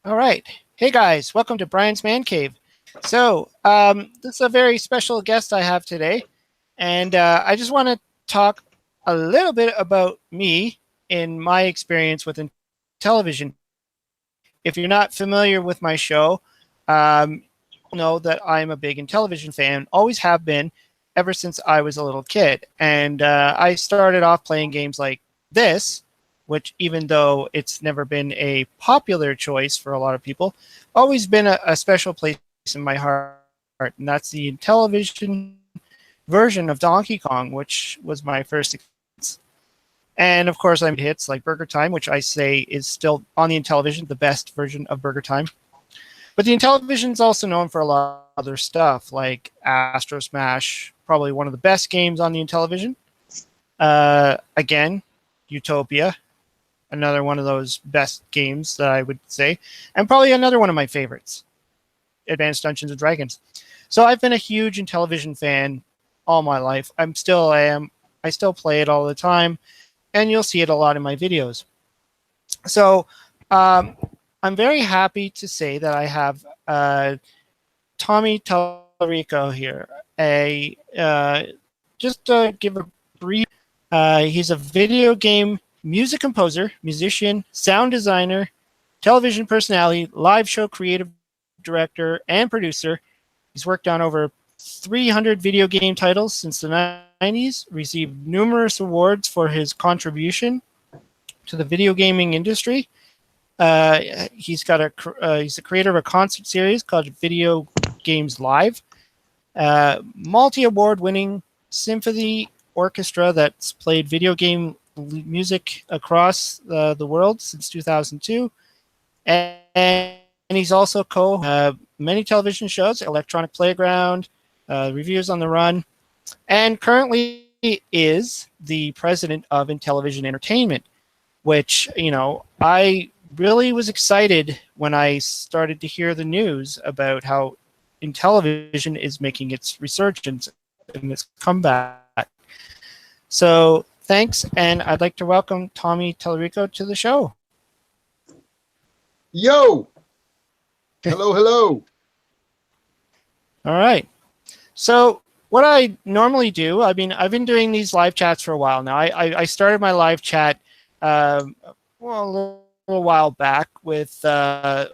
All right. Hey guys, welcome to Brian's Man Cave. This is a very special guest I have today, and I just want to talk a little bit about me in my experience with television. If you're not familiar with my show, you'll know that I'm a big Intellivision fan, always have been ever since I was a little kid. And I started off playing games like this, which, even though it's never been a popular choice for a lot of people, always been a special place in my heart. And that's the Intellivision version of Donkey Kong, which was my first experience. And of course, I made hits like Burger Time, which I say is still on the Intellivision, the best version of Burger Time. But the Intellivision is also known for a lot of other stuff like Astro Smash, probably one of the best games on the Intellivision. Again, Utopia, another one of those best games that I would say, and probably another one of my favorites, Advanced Dungeons and Dragons. So I've been a huge Intellivision fan all my life. I am. I still play it all the time, and you'll see it a lot in my videos. So I'm very happy to say that I have Tommy Tallarico here. Just to give a brief, he's a video game music composer, musician, sound designer, television personality, live show creative director, and producer. He's worked on over 300 video game titles since the 90s, received numerous awards for his contribution to the video gaming industry. He's the creator of a concert series called Video Games Live, multi-award winning symphony orchestra that's played video game music across the world since 2002, and he's also many television shows, Electronic Playground, Reviews on the Run, and currently is the president of Intellivision Entertainment, which, I really was excited when I started to hear the news about how Intellivision is making its resurgence and its comeback. So thanks, and I'd like to welcome Tommy Tallarico to the show. Yo! Hello, hello. All right. So what I normally do, I've been doing these live chats for a while now. I started my live chat a little while back with my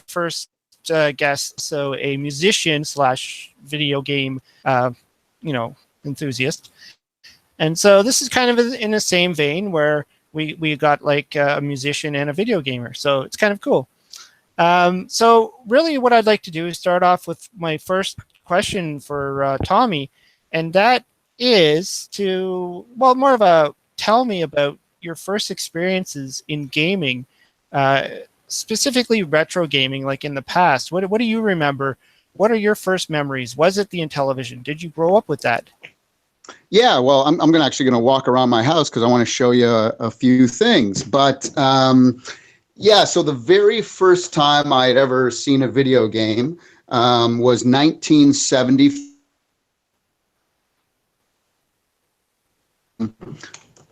first guest, so a musician slash video game, enthusiast. And so this is kind of in the same vein where we got like a musician and a video gamer. So it's kind of cool. So really what I'd like to do is start off with my first question for Tommy. And that is more of a tell me about your first experiences in gaming, specifically retro gaming, like in the past. What do you remember? What are your first memories? Was it the Intellivision? Did you grow up with that? Yeah, well, I'm actually going to walk around my house because I want to show you a few things. But so the very first time I had ever seen a video game was 1970.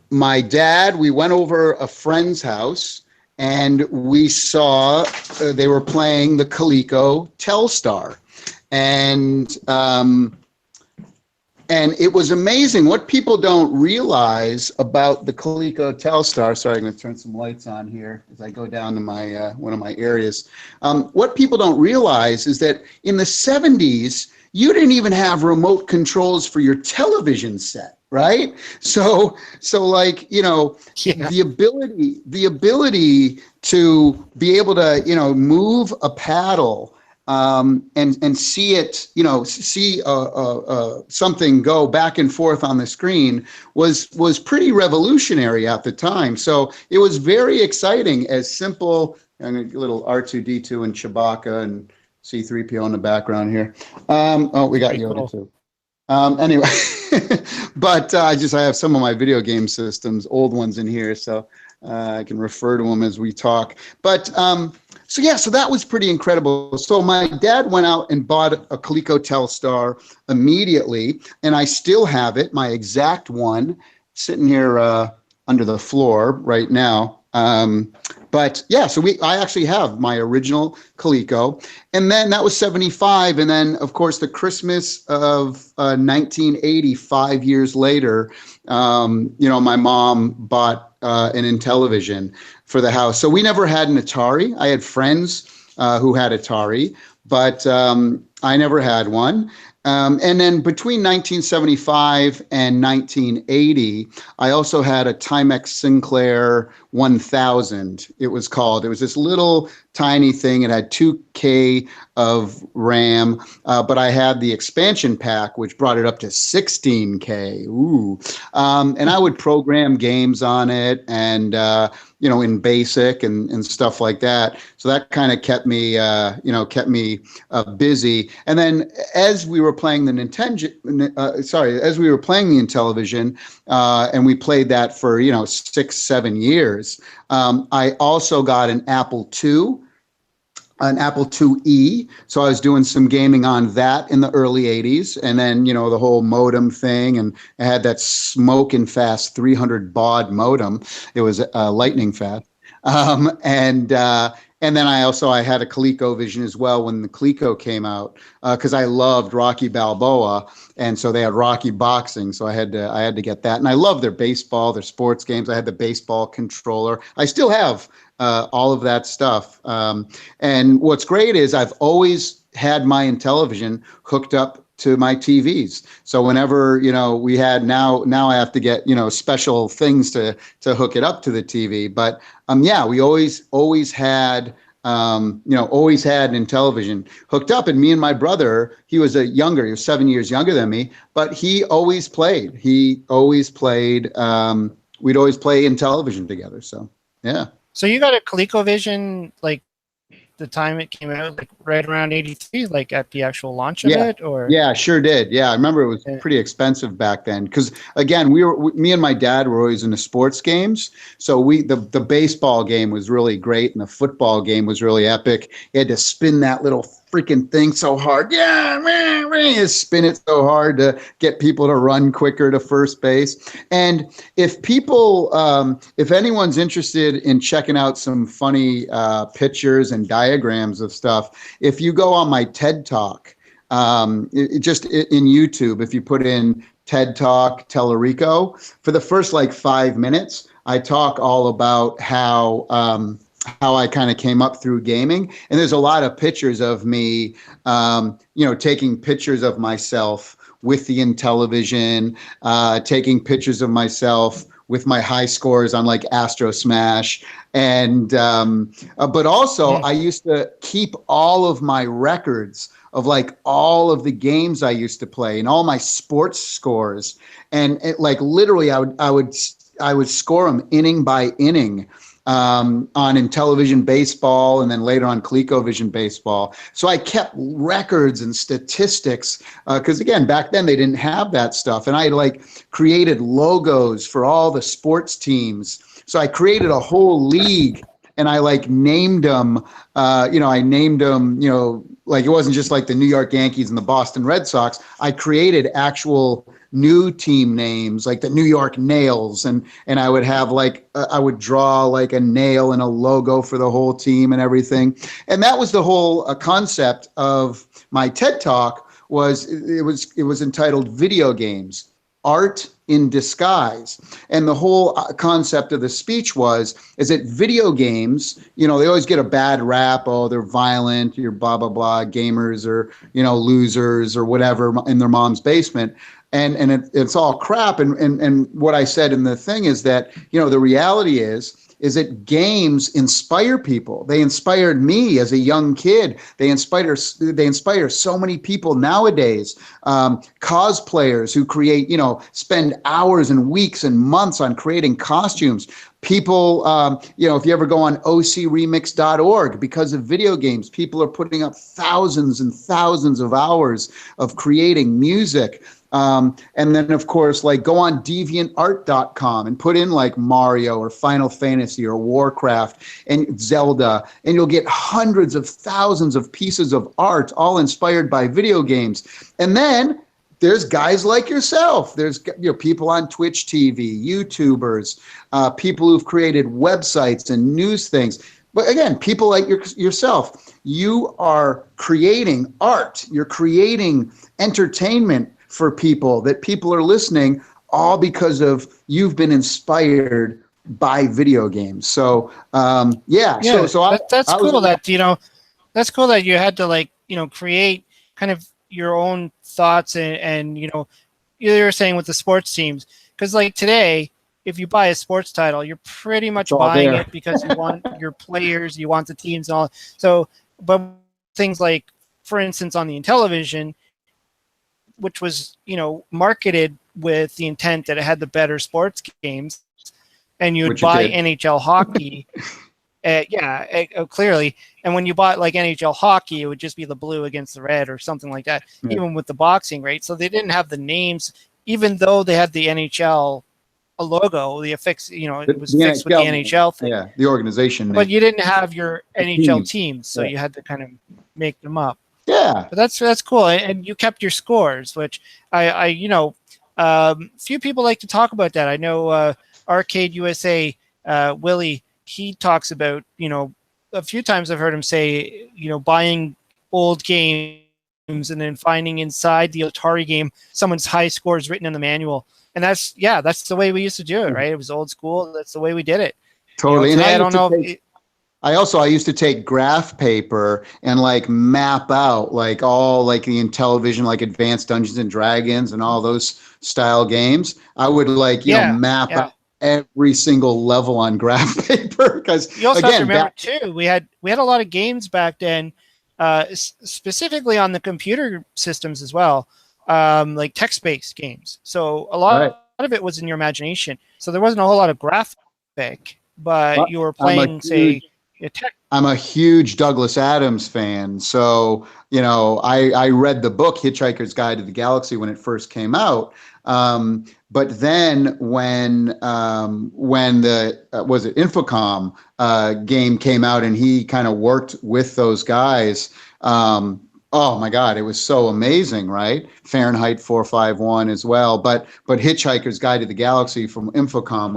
My dad, we went over a friend's house and we saw they were playing the Coleco Telstar. And it was amazing what people don't realize about the Coleco Telstar. Sorry, I'm going to turn some lights on here as I go down to my one of my areas. What people don't realize is that in the 70s, you didn't even have remote controls for your television set, right? So like, the ability to be able to, move a paddle and see it, see something go back and forth on the screen was pretty revolutionary at the time. So it was very exciting, as simple, and a little R2-D2 and Chewbacca and C-3PO in the background here. We got Yoda too. Anyway, but I have some of my video game systems, old ones in here, so I can refer to them as we talk. But so that was pretty incredible. So my dad went out and bought a Coleco Telstar immediately, and I still have it, my exact one, sitting here under the floor right now. But yeah, so I actually have my original Coleco, and then that was 75, and then of course the Christmas of 1980, 5 years later, my mom bought an Intellivision for the house. So we never had an Atari. I had friends who had Atari, but I never had one. And then between 1975 and 1980, I also had a Timex Sinclair 1000, it was called. It was this little tiny thing. It had 2K of RAM, but I had the expansion pack, which brought it up to 16K. Ooh. And I would program games on it and, in BASIC and stuff like that. So that kind of kept me busy. And then as we were playing the Intellivision, and we played that for 6-7 years, I also got an Apple IIe. So I was doing some gaming on that in the early 80s. And then, the whole modem thing. And I had that smoking fast 300 baud modem. It was lightning fast. And then I had a ColecoVision as well when the Coleco came out, because I loved Rocky Balboa, and so they had Rocky Boxing, so I had to get that. And I love their baseball, their sports games. I had the baseball controller. I still have all of that stuff. And what's great is I've always had my Intellivision hooked up to my TVs. So whenever, we had now I have to get, special things to hook it up to the TV. But we always had an Intellivision hooked up. And me and my brother, he was 7 years younger than me, but he always played. We'd always play Intellivision together. So, yeah. So you got a ColecoVision, like, the time it came out, like right around 83, like at the actual launch of it, or? Yeah, sure did. Yeah, I remember it was pretty expensive back then because, again, me and my dad were always into sports games. So the baseball game was really great and the football game was really epic. You had to spin that little freaking thing so hard. You spin it so hard to get people to run quicker to first base. And if anyone's interested in checking out some funny pictures and diagrams of stuff, if you go on my TED Talk, just in YouTube, if you put in TED Talk Tallarico, for the first 5 minutes, I talk all about how I kind of came up through gaming. And there's a lot of pictures of me, taking pictures of myself with the Intellivision, taking pictures of myself with my high scores on Astro Smash. And, but also I used to keep all of my records of all of the games I used to play and all my sports scores. And literally I would score them inning by inning. On Intellivision baseball and then later on ColecoVision baseball. So I kept records and statistics because, again, back then they didn't have that stuff. And I created logos for all the sports teams. So I created a whole league and I named them, it wasn't just the New York Yankees and the Boston Red Sox. I created actual new team names like the New York Nails, and I would have I would draw a nail and a logo for the whole team and everything. And that was the whole concept of my TED Talk. It was entitled Video Games, Art in Disguise. And the whole concept of the speech is that video games, they always get a bad rap. Oh, they're violent, you're blah, blah, blah, gamers or, losers or whatever in their mom's basement. And it's all crap. And what I said in the thing is that, the reality is that games inspire people. They inspired me as a young kid. They inspire so many people nowadays. Cosplayers who create, spend hours and weeks and months on creating costumes. People, if you ever go on ocremix.org, because of video games, people are putting up thousands and thousands of hours of creating music. And then, of course, go on deviantart.com and put in Mario or Final Fantasy or Warcraft and Zelda, and you'll get hundreds of thousands of pieces of art, all inspired by video games. And then there's guys like yourself. There's people on Twitch TV, YouTubers, people who've created websites and news things. But again, people like yourself, you are creating art. You're creating entertainment for people that people are listening, all because of you've been inspired by video games. So yeah. That's cool that's cool that you had to create kind of your own thoughts and you were saying with the sports teams, because like today, if you buy a sports title, you're pretty much buying it because you want your players, you want the teams and all. So, but things like, for instance, on the Intellivision, which was marketed with the intent that it had the better sports games, and you'd buy NHL hockey. Clearly. And when you bought like NHL hockey, it would just be the blue against the red or something like that, even with the boxing, right? So they didn't have the names, even though they had the NHL logo, it was fixed with the NHL thing. Yeah, the organization name. But you didn't have your NHL teams, so you had to kind of make them up. Yeah. But that's cool. And you kept your scores, which few people like to talk about that. I know Arcade USA, Willie, he talks about, a few times I've heard him say, buying old games and then finding inside the Atari game someone's high scores written in the manual. And that's the way we used to do it, right? It was old school. That's the way we did it. Totally. Today, and I used to take graph paper and like map out like all like the Intellivision, like Advanced Dungeons and Dragons and all those style games. I would map out every single level on graph paper, because you also have to remember too, we had a lot of games back then, specifically on the computer systems as well, like text-based games. So a lot of it was in your imagination. So there wasn't a whole lot of graphic, but you were playing, I'm a huge Douglas Adams fan. So, I read the book Hitchhiker's Guide to the Galaxy when it first came out. But then when the Infocom game came out and he kind of worked with those guys, oh my God, it was so amazing, right? Fahrenheit 451 as well. But Hitchhiker's Guide to the Galaxy from Infocom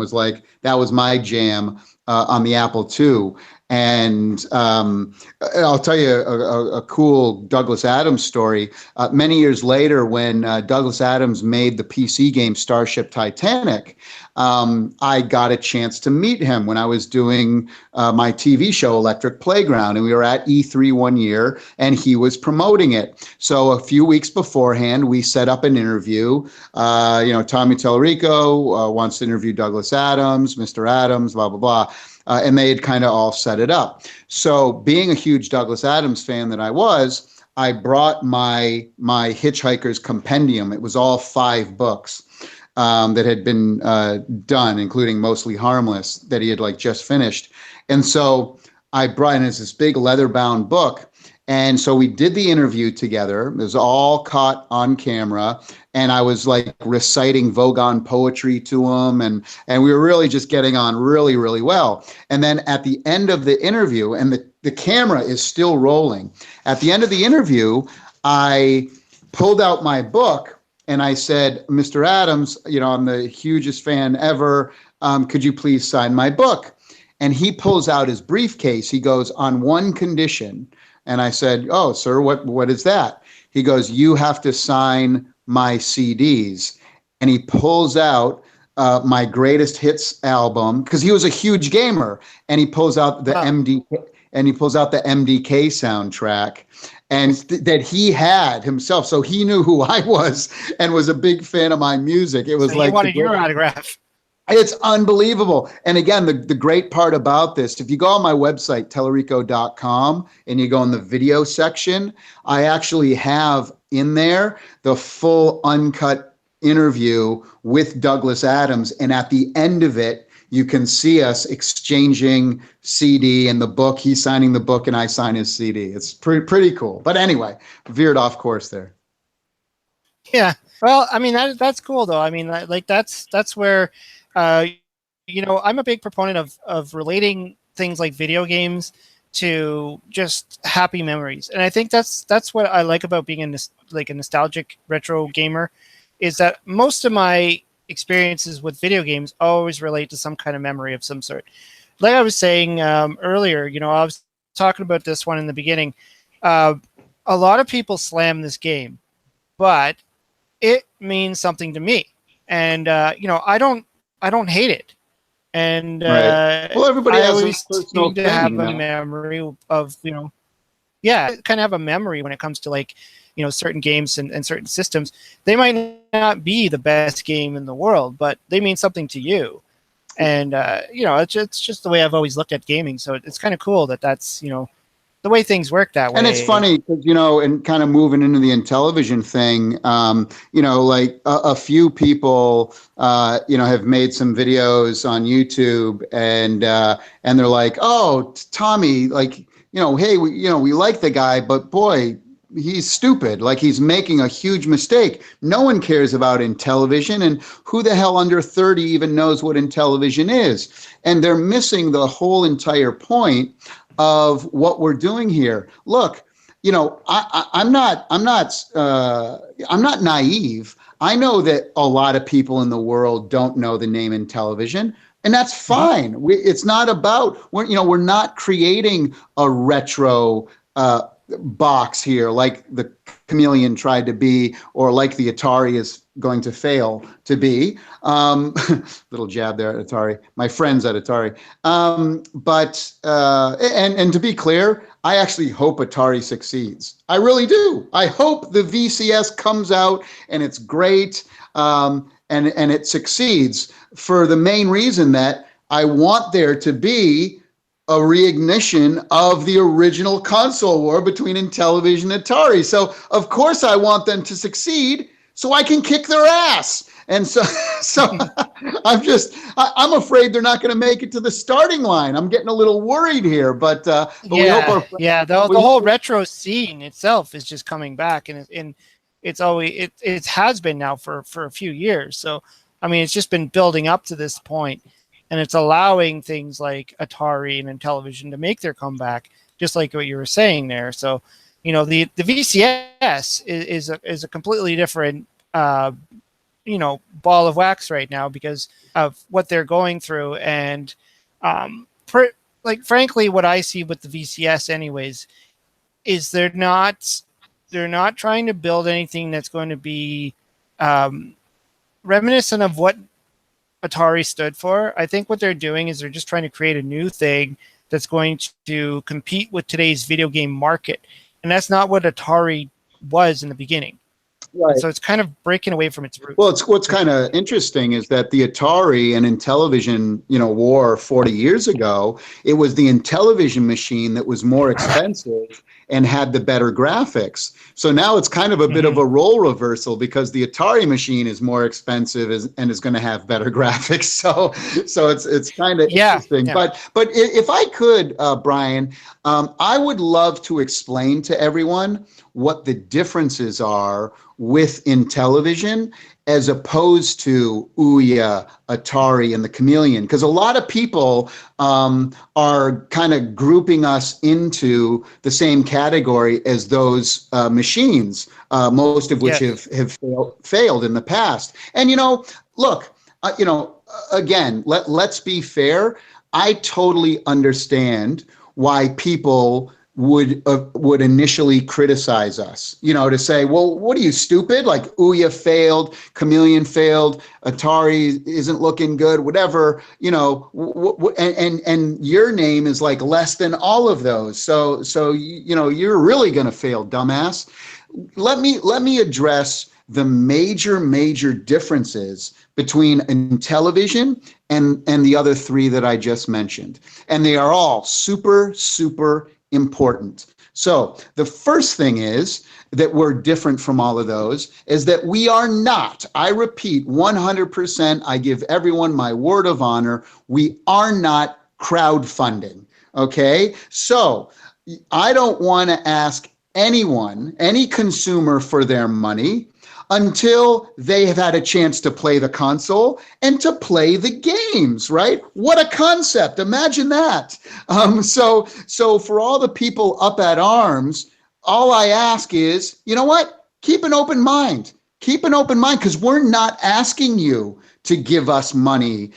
that was my jam on the Apple II. And I'll tell you a cool Douglas Adams story. Many years later, when Douglas Adams made the PC game Starship Titanic, I got a chance to meet him when I was doing my TV show Electric Playground, and we were at E3 one year, and he was promoting it. So a few weeks beforehand, we set up an interview. Tommy Tallarico wants to interview Douglas Adams, Mr. Adams, blah, blah, blah. And they had kind of all set it up. So being a huge Douglas Adams fan that I was, I brought my Hitchhiker's Compendium. It was all 5 books that had been done, including Mostly Harmless, that he had just finished. And so I brought in this big leather-bound book. And so we did the interview together. It was all caught on camera. And I was reciting Vogon poetry to him. And we were really just getting on really, really well. And then at the end of the interview, and the camera is still rolling. At the end of the interview, I pulled out my book and I said, Mr. Adams, I'm the hugest fan ever. Could you please sign my book? And he pulls out his briefcase. He goes, on one condition. And I said, oh, sir, what is that? He goes, you have to sign my CDs. And he pulls out my greatest hits album, because he was a huge gamer, and he pulls out the MDK soundtrack, and that he had himself. So he knew who I was and was a big fan of my music. It was he wanted your autograph. It's unbelievable. And again, the great part about this, if you go on my website, Tallarico.com, and you go in the video section, I actually have in there the full uncut interview with Douglas Adams. And at the end of it, you can see us exchanging CD and the book. He's signing the book and I sign his CD. It's pretty cool. But anyway, veered off course there. Yeah. Well, I mean, that's cool, though. I mean, that's where... I'm a big proponent of relating things like video games to just happy memories. And I think that's what I like about being a nostalgic retro gamer, is that most of my experiences with video games always relate to some kind of memory of some sort. Like I was saying earlier, I was talking about this one in the beginning. A lot of people slam this game, but it means something to me, and I don't hate it. And Right. Well, everybody I has a always personal seem to thing, have a memory of, yeah, kind of have a memory when it comes to like, certain games and certain systems. They might not be the best game in the world, but they mean something to you. And, it's just the way I've always looked at gaming. So it's kind of cool that's, the way things work that way. And it's funny because, and kind of moving into the Intellivision thing, like a few people, have made some videos on YouTube and they're like, oh, Tommy, like, hey, we like the guy, but boy, he's stupid. Like, he's making a huge mistake. No one cares about Intellivision, and who the hell under 30 even knows what Intellivision is? And they're missing the whole entire point of what we're doing here. Look, I'm not naive. I know that a lot of people in the world don't know the name Intellivision, and that's fine. It's not about, we're not creating a retro box here like the Chameleon tried to be, or like the Atari is going to fail to be. Little jab there at Atari, my friends at Atari. And to be clear, I actually hope Atari succeeds. I really do. I hope the VCS comes out and it's great, and it succeeds, for the main reason that I want there to be a reignition of the original console war between Intellivision and Atari. So of course I want them to succeed so I can kick their ass. And so I'm afraid they're not going to make it to the starting line. I'm getting a little worried here, but we hope the whole retro scene itself is just coming back, and it's always it has been now for a few years. So I mean, it's just been building up to this point. And it's allowing things like Atari and Intellivision to make their comeback, just like what you were saying there. So, the VCS is a completely different, ball of wax right now because of what they're going through. And, frankly, what I see with the VCS anyways is they're not trying to build anything that's going to be reminiscent of what Atari stood for. I think what they're doing is they're just trying to create a new thing that's going to compete with today's video game market. And that's not what Atari was in the beginning. Right. So it's kind of breaking away from its roots. Well, what's kind of interesting is that the Atari and Intellivision, war 40 years ago, it was the Intellivision machine that was more expensive and had the better graphics. So now it's kind of a bit of a role reversal because the Atari machine is more expensive and is going to have better graphics. So it's kind of interesting. Yeah. But if I could, Brian, I would love to explain to everyone what the differences are with Intellivision as opposed to Ouya, Atari, and the Chameleon. Because a lot of people are kind of grouping us into the same category as those machines, most of which have failed in the past. And, look, again, let's be fair. I totally understand why people would initially criticize us, to say, well, what are you, stupid? Like, Ouya failed, Chameleon failed, Atari isn't looking good, whatever, and your name is like less than all of those. So you're really going to fail, dumbass. Let me address the major differences between Intellivision and the other three that I just mentioned. And they are all super important. So the first thing is that we're different from all of those is that we are not, I repeat, 100%, I give everyone my word of honor, we are not crowdfunding, okay? So I don't want to ask anyone, any consumer for their money. until they have had a chance to play the console and to play the games, right? What a concept. Imagine that. So for all the people up at arms, all I ask is, you know what? Keep an open mind. Keep an open mind, because we're not asking you to give us money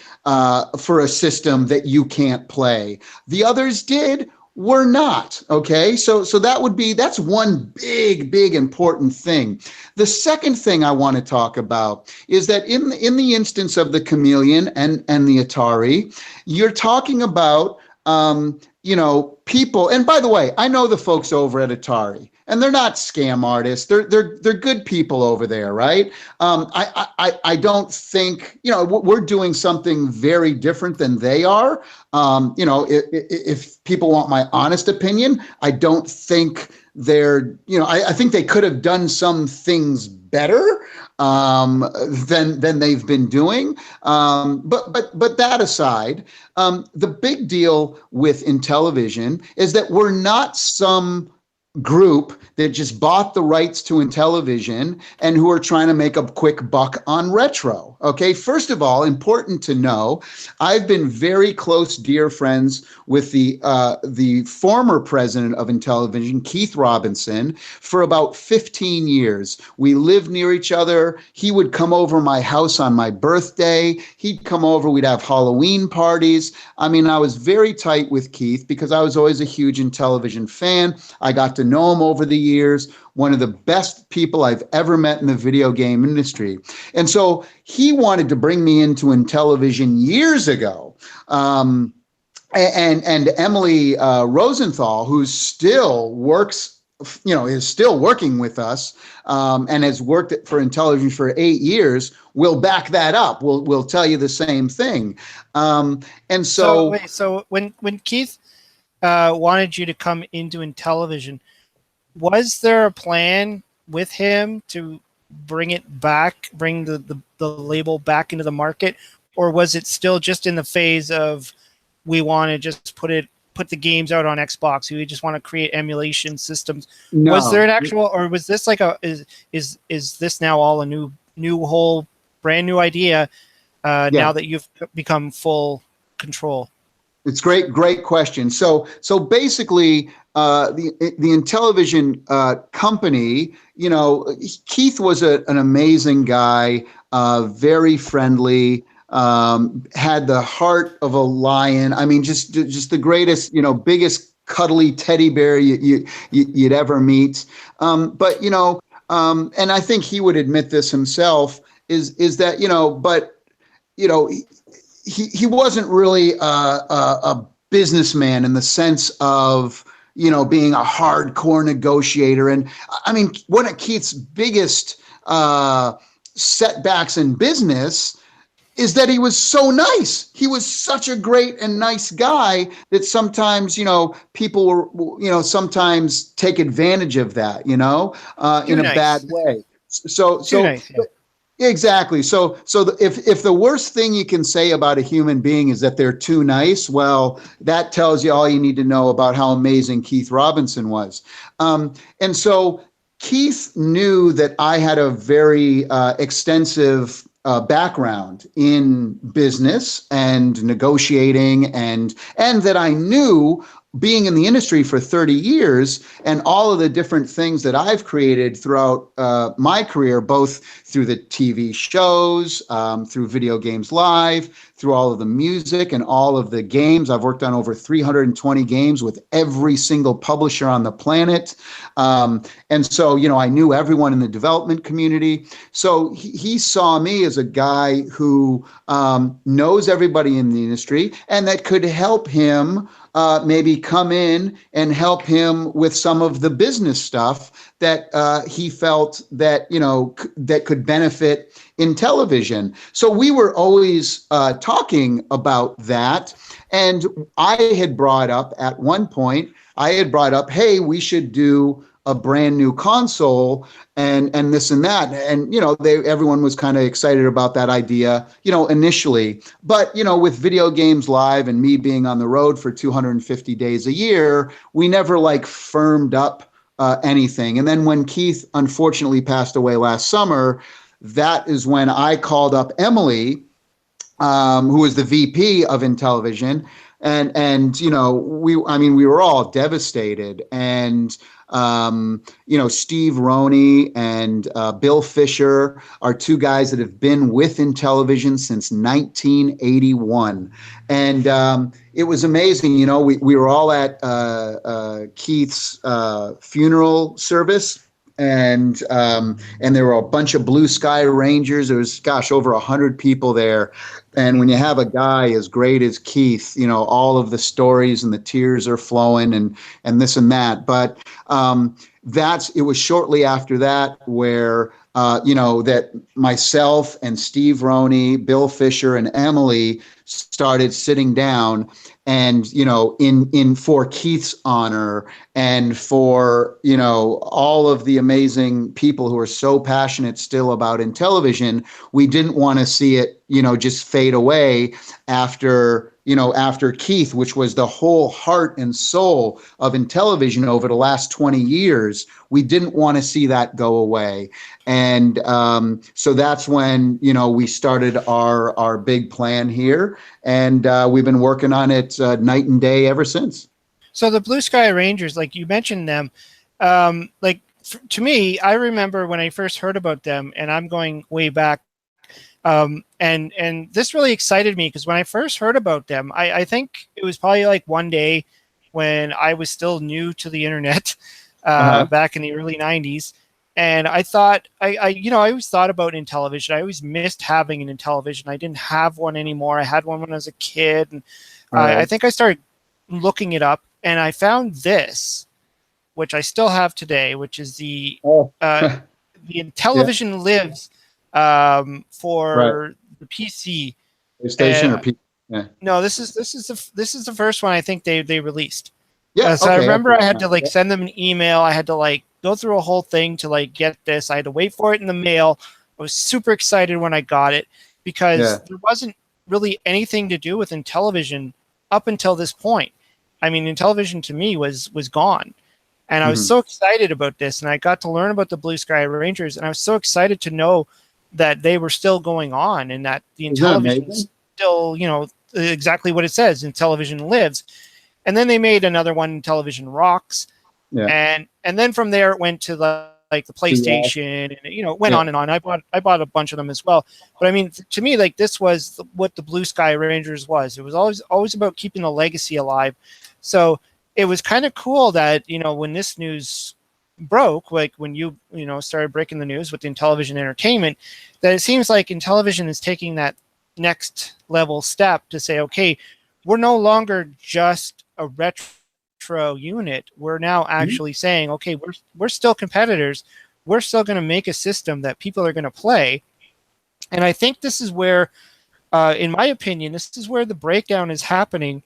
for a system that you can't play. The others did. We're not. Okay. So that's one big important thing. The second thing I want to talk about is that in the instance of the Chameleon and the Atari, you're talking about people. And by the way, I know the folks over at Atari, and they're not scam artists. They're good people over there, right? I don't think we're doing something very different than they are. If people want my honest opinion, I don't think they're. I think they could have done some things better than they've been doing. But that aside, the big deal with Intellivision is that we're not some group that just bought the rights to Intellivision and who are trying to make a quick buck on retro. Okay, first of all, important to know, I've been very close, dear friends with the former president of Intellivision, Keith Robinson, for about 15 years. We lived near each other. He would come over my house on my birthday. He'd come over. We'd have Halloween parties. I mean, I was very tight with Keith because I was always a huge Intellivision fan. I got to know him over the years. One of the best people I've ever met in the video game industry. And so he wanted to bring me into Intellivision years ago. And Emily Rosenthal, who still works, is still working with us and has worked for Intellivision for 8 years, will back that up. We'll tell you the same thing. And so when Keith wanted you to come into Intellivision, was there a plan with him to bring it back, bring the label back into the market, or was it still just in the phase of we want to just put the games out on Xbox, we just want to create emulation systems? No. Was there an actual, or was this like is this now all a new whole brand new idea now that you've become full control? It's great question. So basically, the Intellivision company, Keith was an amazing guy, very friendly, had the heart of a lion. I mean, just the greatest, biggest cuddly teddy bear you'd ever meet. But and I think he would admit this himself, is that he wasn't really a businessman in the sense of being a hardcore negotiator. And I mean, one of Keith's biggest setbacks in business is that he was so nice. He was such a great and nice guy that sometimes, people were, sometimes take advantage of that, in a bad way. So nice, yeah. Exactly. So if the worst thing you can say about a human being is that they're too nice, well, that tells you all you need to know about how amazing Keith Robinson was. And so Keith knew that I had a very extensive background in business and negotiating, and that I knew, being in the industry for 30 years and all of the different things that I've created throughout my career, both through the TV shows, through Video Games Live, through all of the music and all of the games. I've worked on over 320 games with every single publisher on the planet. And so, I knew everyone in the development community. So he saw me as a guy who knows everybody in the industry and that could help him maybe come in and help him with some of the business stuff that he felt that, that could benefit Intellivision. So we were always talking about that. And I had brought up at one point, hey, we should do a brand new console and this and that. And, everyone was kind of excited about that idea, initially. But, with Video Games Live and me being on the road for 250 days a year, we never firmed up anything. And then when Keith unfortunately passed away last summer, that is when I called up Emily, who was the VP of Intellivision, and we were all devastated. And Steve Roney and Bill Fisher are two guys that have been with Intellivision since 1981. And it was amazing. We were all at Keith's funeral service. And there were a bunch of Blue Sky Rangers. There was, over 100 people there. And when you have a guy as great as Keith, all of the stories and the tears are flowing and this and that. But it was shortly after that where, that myself and Steve Roney, Bill Fisher, and Emily started sitting down and, in for Keith's honor and for, all of the amazing people who are so passionate still about Intellivision, we didn't want to see it, just fade away after Keith, which was the whole heart and soul of Intellivision over the last 20 years. We didn't want to see that go away. And so that's when, we started our big plan here. And we've been working on it night and day ever since. So the Blue Sky Rangers, like you mentioned them, to me, I remember when I first heard about them, and I'm going way back. And this really excited me because when I first heard about them, I think it was probably like one day when I was still new to the internet back in the early 90s. And I thought, I always thought about Intellivision. I always missed having an Intellivision. I didn't have one anymore. I had one when I was a kid. And I think I started looking it up and I found this, which I still have today, which is the Intellivision Lives for the PC. PlayStation or PC? Yeah. No, this is the first one I think they released. Yeah. So I remember I had to send them an email. I had to go through a whole thing to get this. I had to wait for it in the mail. I was super excited when I got it because there wasn't really anything to do with Intellivision up until this point. I mean, Intellivision to me was gone. And I was so excited about this, and I got to learn about the Blue Sky Rangers, and I was so excited to know that they were still going on and that the Intellivision is still, exactly what it says, Intellivision lives. And then they made another one, Intellivision Rocks. Yeah. And then from there it went to the PlayStation and it went on and on. I bought a bunch of them as well. But I mean, to me, this was what the Blue Sky Rangers was. It was always about keeping the legacy alive. So it was kind of cool that, when this news broke, when you started breaking the news with Intellivision Entertainment, that it seems like Intellivision is taking that next level step to say, okay, we're no longer just a retro unit. We're now actually saying, okay, we're still competitors. We're still going to make a system that people are going to play. And I think this is where, in my opinion, this is where the breakdown is happening.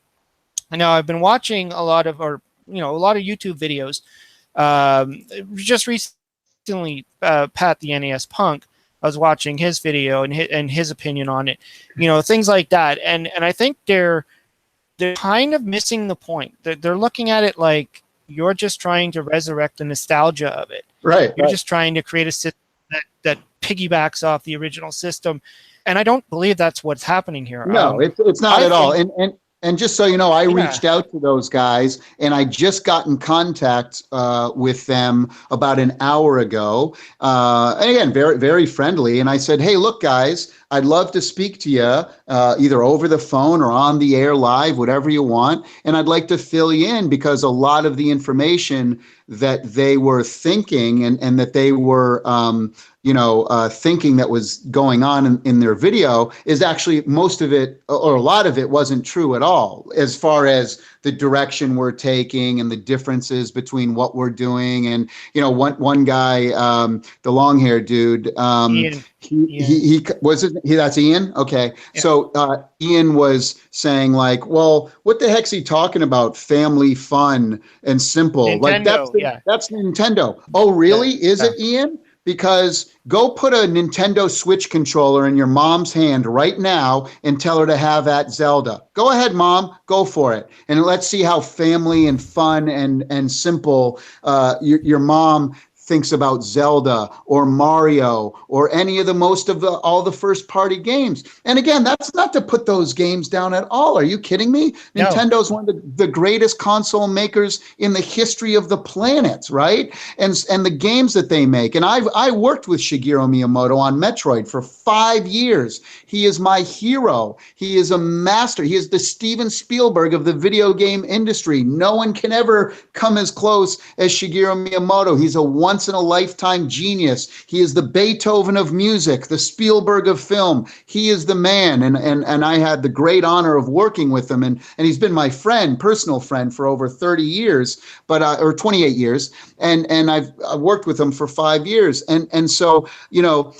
Now, I've been watching a lot of YouTube videos. Just recently, Pat the NES Punk, I was watching his video and his opinion on it, things like that. And I think they're kind of missing the point. They're looking at it like you're just trying to resurrect the nostalgia of it. Right. You're just trying to create a system that piggybacks off the original system. And I don't believe that's what's happening here. No, it's not at all. And just so you know, I reached out to those guys, and I just got in contact with them about an hour ago. And again, very, very friendly. And I said, hey, look, guys, I'd love to speak to you either over the phone or on the air live, whatever you want. And I'd like to fill you in because a lot of the information that they were thinking and that they were thinking that was going on in their video is actually most of it or a lot of it wasn't true at all as far as the direction we're taking and the differences between what we're doing. And, one guy, the long hair dude, Ian. he was it, that's Ian. Okay. Yeah. So Ian was saying well, what the heck's he talking about? Family fun and simple. Nintendo, That's Nintendo. Oh, really? Yeah. Is it, Ian? because go put a Nintendo Switch controller in your mom's hand right now and tell her to have that Zelda. Go ahead, Mom, go for it. And let's see how family and fun and simple your mom thinks about Zelda or Mario or any of the all the first party games. And again, that's not to put those games down at all. Are you kidding me? No. Nintendo's one of the greatest console makers in the history of the planet, right? And the games that they make. And I worked with Shigeru Miyamoto on Metroid for 5 years. He is my hero. He is a master. He is the Steven Spielberg of the video game industry. No one can ever come as close as Shigeru Miyamoto. He's a once-in-a-lifetime genius. He is the Beethoven of music, the Spielberg of film. He is the man, and I had the great honor of working with him, and he's been my friend, personal friend, for over 30 years, or 28 years, and I've worked with him for 5 years, and so, you know,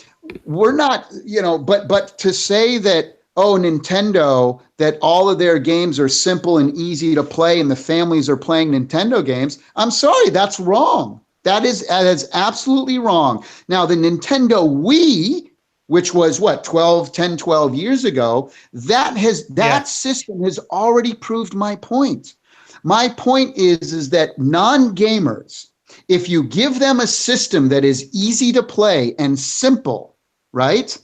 we're not, you know, but to say that, oh, Nintendo, that all of their games are simple and easy to play and the families are playing Nintendo games, I'm sorry, that's wrong. That is absolutely wrong. Now, the Nintendo Wii, which was what, 10, 12 years ago, that system has already proved my point. My point is that non-gamers, if you give them a system that is easy to play and simple, right,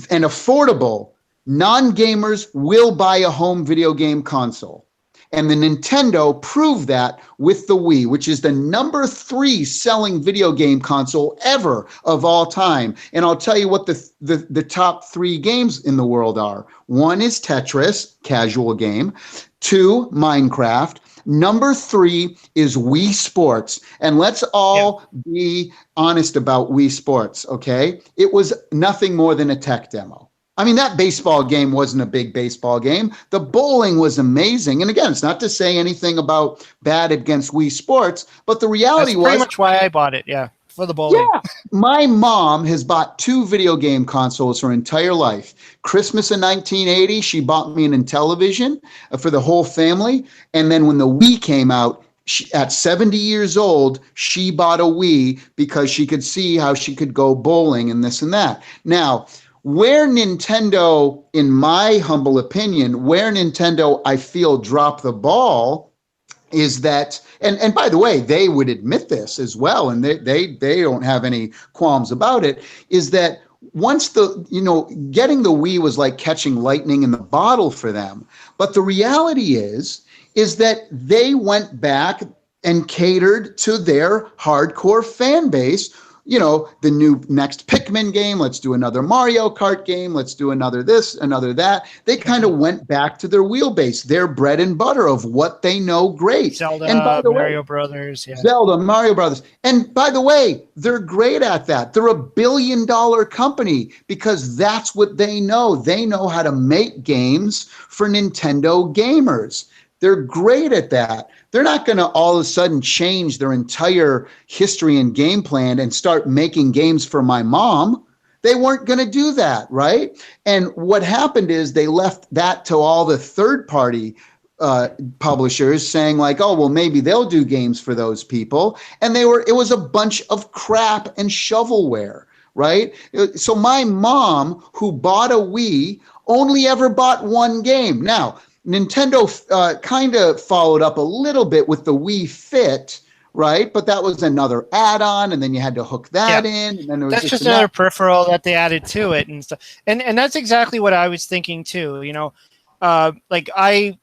and affordable, non-gamers will buy a home video game console. And the Nintendo proved that with the Wii, which is the number 3 selling video game console ever of all time. And I'll tell you what the top 3 games in the world are. 1 is Tetris, casual game. 2, Minecraft. Number 3 is Wii Sports. And let's all be honest about Wii Sports, okay? It was nothing more than a tech demo. I mean, that baseball game wasn't a big baseball game. The bowling was amazing. And again, it's not to say anything about bad against Wii Sports, but the reality was... That's pretty much why I bought it, for the bowling. Yeah. My mom has bought 2 video game consoles her entire life. Christmas in 1980, she bought me an Intellivision for the whole family. And then when the Wii came out, at 70 years old, she bought a Wii because she could see how she could go bowling and this and that. Now, where Nintendo, in my humble opinion, where Nintendo, I feel, dropped the ball is that, and by the way, they would admit this as well, and they don't have any qualms about it, is that once getting the Wii was like catching lightning in the bottle for them. But the reality is that they went back and catered to their hardcore fan base. You know, the next Pikmin game, let's do another Mario Kart game, let's do another this, another that. They kind of went back to their wheelbase, their bread and butter of what they know great. Zelda, and by the Mario Brothers. Yeah. Zelda, Mario Brothers. And by the way, they're great at that. They're $1 billion company because that's what they know. They know how to make games for Nintendo gamers. They're great at that. They're not going to all of a sudden change their entire history and game plan and start making games for my mom. They weren't going to do that, right? And what happened is they left that to all the third-party publishers saying like, oh, well, maybe they'll do games for those people. And it was a bunch of crap and shovelware, right? So my mom, who bought a Wii, only ever bought one game. Now, Nintendo kind of followed up a little bit with the Wii Fit, right? But that was another add-on, and then you had to hook that in. And then there was that's just another peripheral that they added to it and stuff. And that's exactly what I was thinking too. You know, like I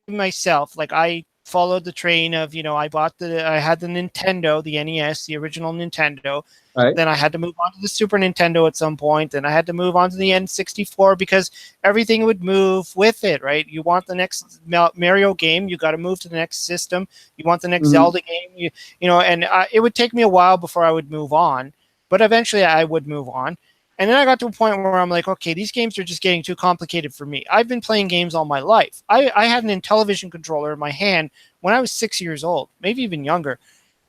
myself, like I followed the train of, you know, I had the Nintendo, the NES, the original Nintendo. Right. Then I had to move on to the Super Nintendo at some point. Then I had to move on to the N64 because everything would move with it, right? You want the next Mario game, you got to move to the next system. You want the next Zelda game, you know, and it would take me a while before I would move on. But eventually I would move on. And then I got to a point where I'm like, okay, these games are just getting too complicated for me. I've been playing games all my life. I had an Intellivision controller in my hand when I was 6 years old, maybe even younger.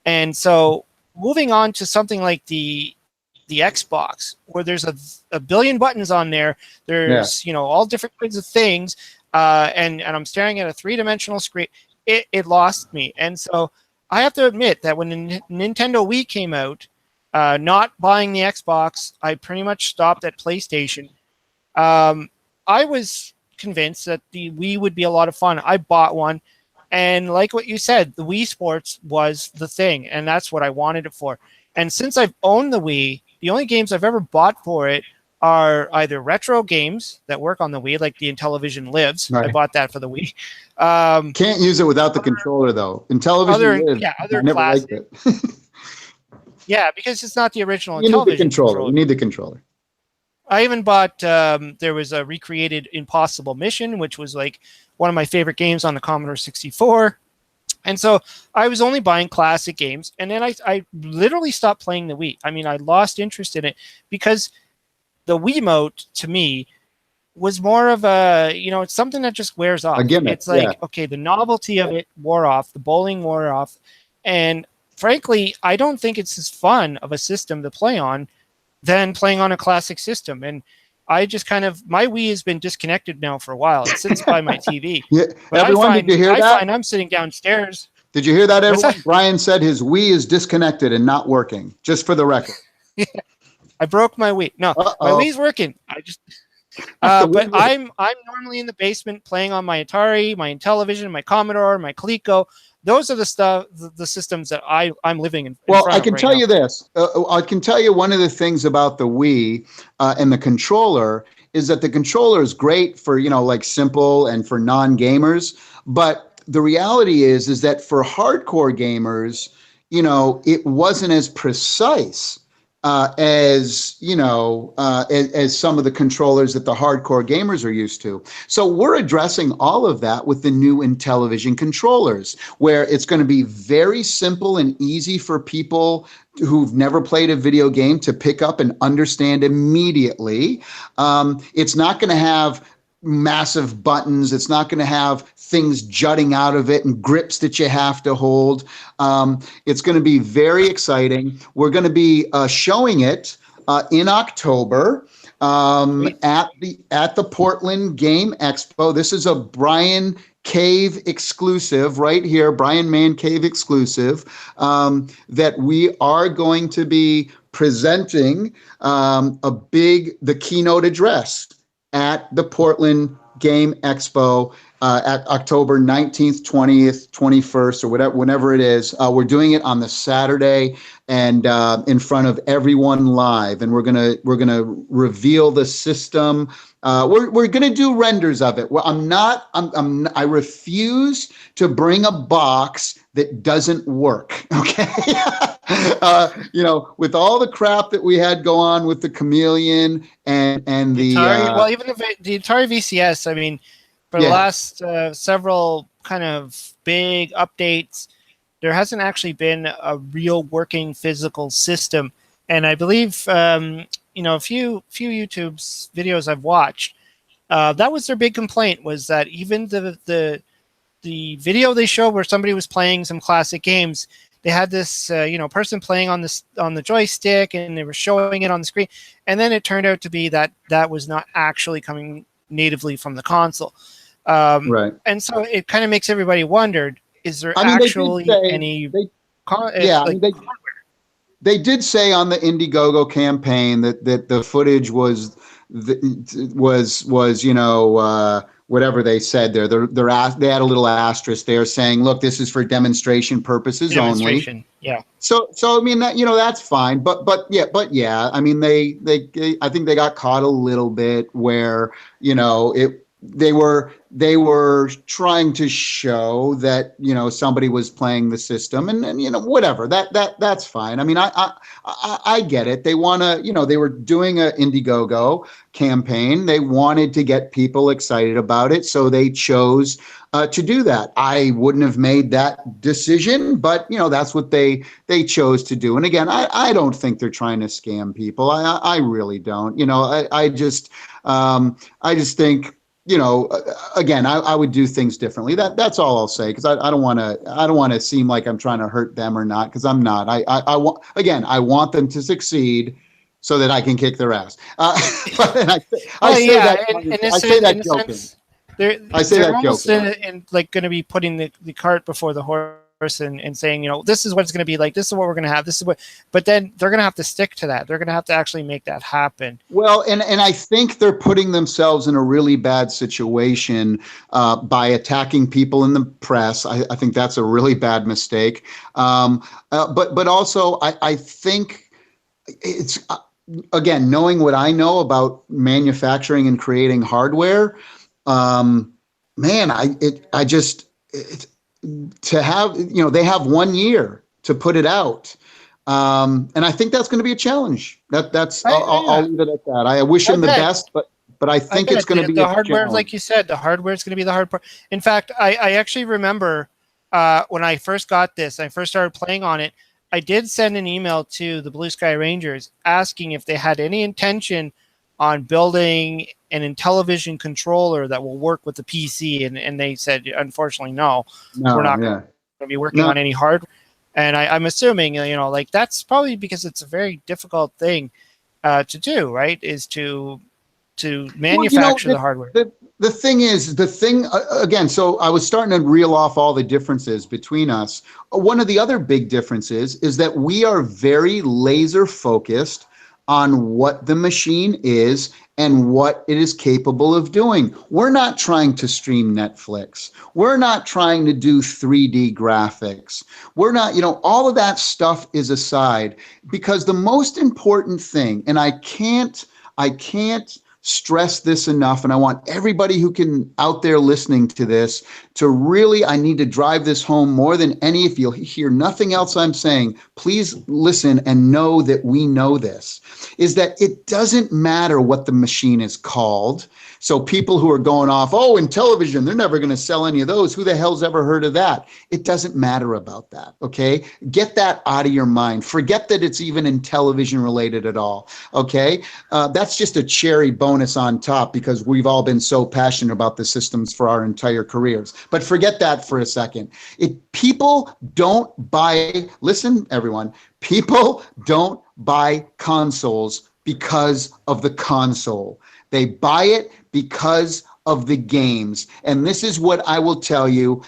And so moving on to something like the Xbox, where there's a billion buttons on there, there's you know, all different kinds of things, and I'm staring at a 3-dimensional screen. It lost me. And so I have to admit that when the Nintendo Wii came out, not buying the Xbox, I pretty much stopped at PlayStation. I was convinced that the Wii would be a lot of fun. I bought one, and like what you said, the Wii Sports was the thing, and that's what I wanted it for. And since I've owned the Wii, the only games I've ever bought for it are either retro games that work on the Wii, like the Intellivision Lives. Right. I bought that for the Wii. Can't use it without the controller, though. Intellivision Lives, other I never liked classic. it. Yeah, because it's not the original You need the Intellivision controller. You need the controller. I even bought, there was a recreated Impossible Mission, which was like one of my favorite games on the Commodore 64. And so I was only buying classic games. And then I literally stopped playing the Wii. I mean, I lost interest in it because the Wiimote, to me, was more of a, it's something that just wears off. A gimmick, it's like, okay, the novelty of it wore off. The bowling wore off. And frankly, I don't think it's as fun of a system to play on than playing on a classic system. And I just my Wii has been disconnected now for a while. It sits by my TV. Yeah. But Everyone, did you hear that? I find I'm sitting downstairs. Did you hear that, everyone? that? Brian said his Wii is disconnected and not working, just for the record. I broke my Wii. No, my Wii's working. I just... but I'm normally in the basement playing on my Atari, my Intellivision, my Commodore, my Coleco. Those are the systems that I'm living in. Well, I can tell you this. I can tell you one of the things about the Wii and the controller is that the controller is great for, like simple and for non-gamers. But the reality is that for hardcore gamers, it wasn't as precise as some of the controllers that the hardcore gamers are used to. So we're addressing all of that with the new Intellivision controllers, where it's going to be very simple and easy for people who've never played a video game to pick up and understand immediately. It's not going to have massive buttons. It's not going to have things jutting out of it and grips that you have to hold. It's going to be very exciting. We're going to be showing it in October at the Portland Game Expo. This is a Brian Cave exclusive right here, Brian Man Cave exclusive, that we are going to be presenting the keynote address at the Portland Game Expo at October 19th, 20th, 21st, or whenever it is. We're doing it on the Saturday and in front of everyone live, and we're gonna reveal the system. We're gonna do renders of it. Well, I refuse to bring a box that doesn't work. Okay. With all the crap that we had go on with the Chameleon and the Atari, even the Atari VCS, I mean, for the last several kind of big updates, there hasn't actually been a real working physical system. And I believe, a few YouTube's videos I've watched, that was their big complaint, was that even the video they showed where somebody was playing some classic games, they had this person playing on the joystick, and they were showing it on the screen, and then it turned out to be that was not actually coming natively from the console. Right. And so it kind of makes everybody wonder: is there actually any? They did say on the Indiegogo campaign that the footage was whatever they said there. They had a little asterisk there saying, "Look, this is for demonstration purposes only." Yeah. So I mean that that's fine, but yeah. I mean they I think they got caught a little bit where they were trying to show that somebody was playing the system and whatever that's fine. I mean I get it. They want to they were doing a Indiegogo campaign. They wanted to get people excited about it, so they chose to do that. I wouldn't have made that decision, but that's what they chose to do. And again, I don't think they're trying to scam people. I really don't. I just think. Again, I would do things differently. That's all I'll say, because I don't want to seem like I'm trying to hurt them or not, because I'm not. I want them to succeed so that I can kick their ass. I say that joking. They're almost going to be putting the cart before the horse. and saying, this is what it's going to be like. This is what we're going to have. This is what, but then they're going to have to stick to that. They're going to have to actually make that happen. Well, and I think they're putting themselves in a really bad situation by attacking people in the press. I think that's a really bad mistake. But also, I think it's, again, knowing what I know about manufacturing and creating hardware, to have, they have 1 year to put it out. And I think that's going to be a challenge. I'll leave it at that. I wish him the best, but I think it's going to be the hardware, like you said, the hardware is going to be the hard part. In fact, I actually remember when I first got this, I first started playing on it, I did send an email to the Blue Sky Rangers asking if they had any intention on building an Intellivision controller that will work with the PC, and they said, unfortunately, no, we're not going to be working on any hardware. And I'm assuming, like that's probably because it's a very difficult thing to do, right? Is to manufacture the hardware. The thing is, again, so I was starting to reel off all the differences between us. One of the other big differences is that we are very laser focused on what the machine is and what it is capable of doing. We're not trying to stream Netflix. We're not trying to do 3D graphics. We're not, all of that stuff is aside, because the most important thing, and I can't stress this enough, and I want everybody who can out there listening to this to really, I need to drive this home more than any. If you'll hear nothing else I'm saying, please listen and know that we know this, is that it doesn't matter what the machine is called. So people who are going off, Intellivision, they're never going to sell any of those. Who the hell's ever heard of that? It doesn't matter about that, okay? Get that out of your mind. Forget that it's even Intellivision related at all, okay? That's just a cherry bonus on top because we've all been so passionate about the systems for our entire careers. But forget that for a second. People don't buy, listen, everyone, people don't buy consoles because of the console. They buy it because of the games. And this is what I will tell you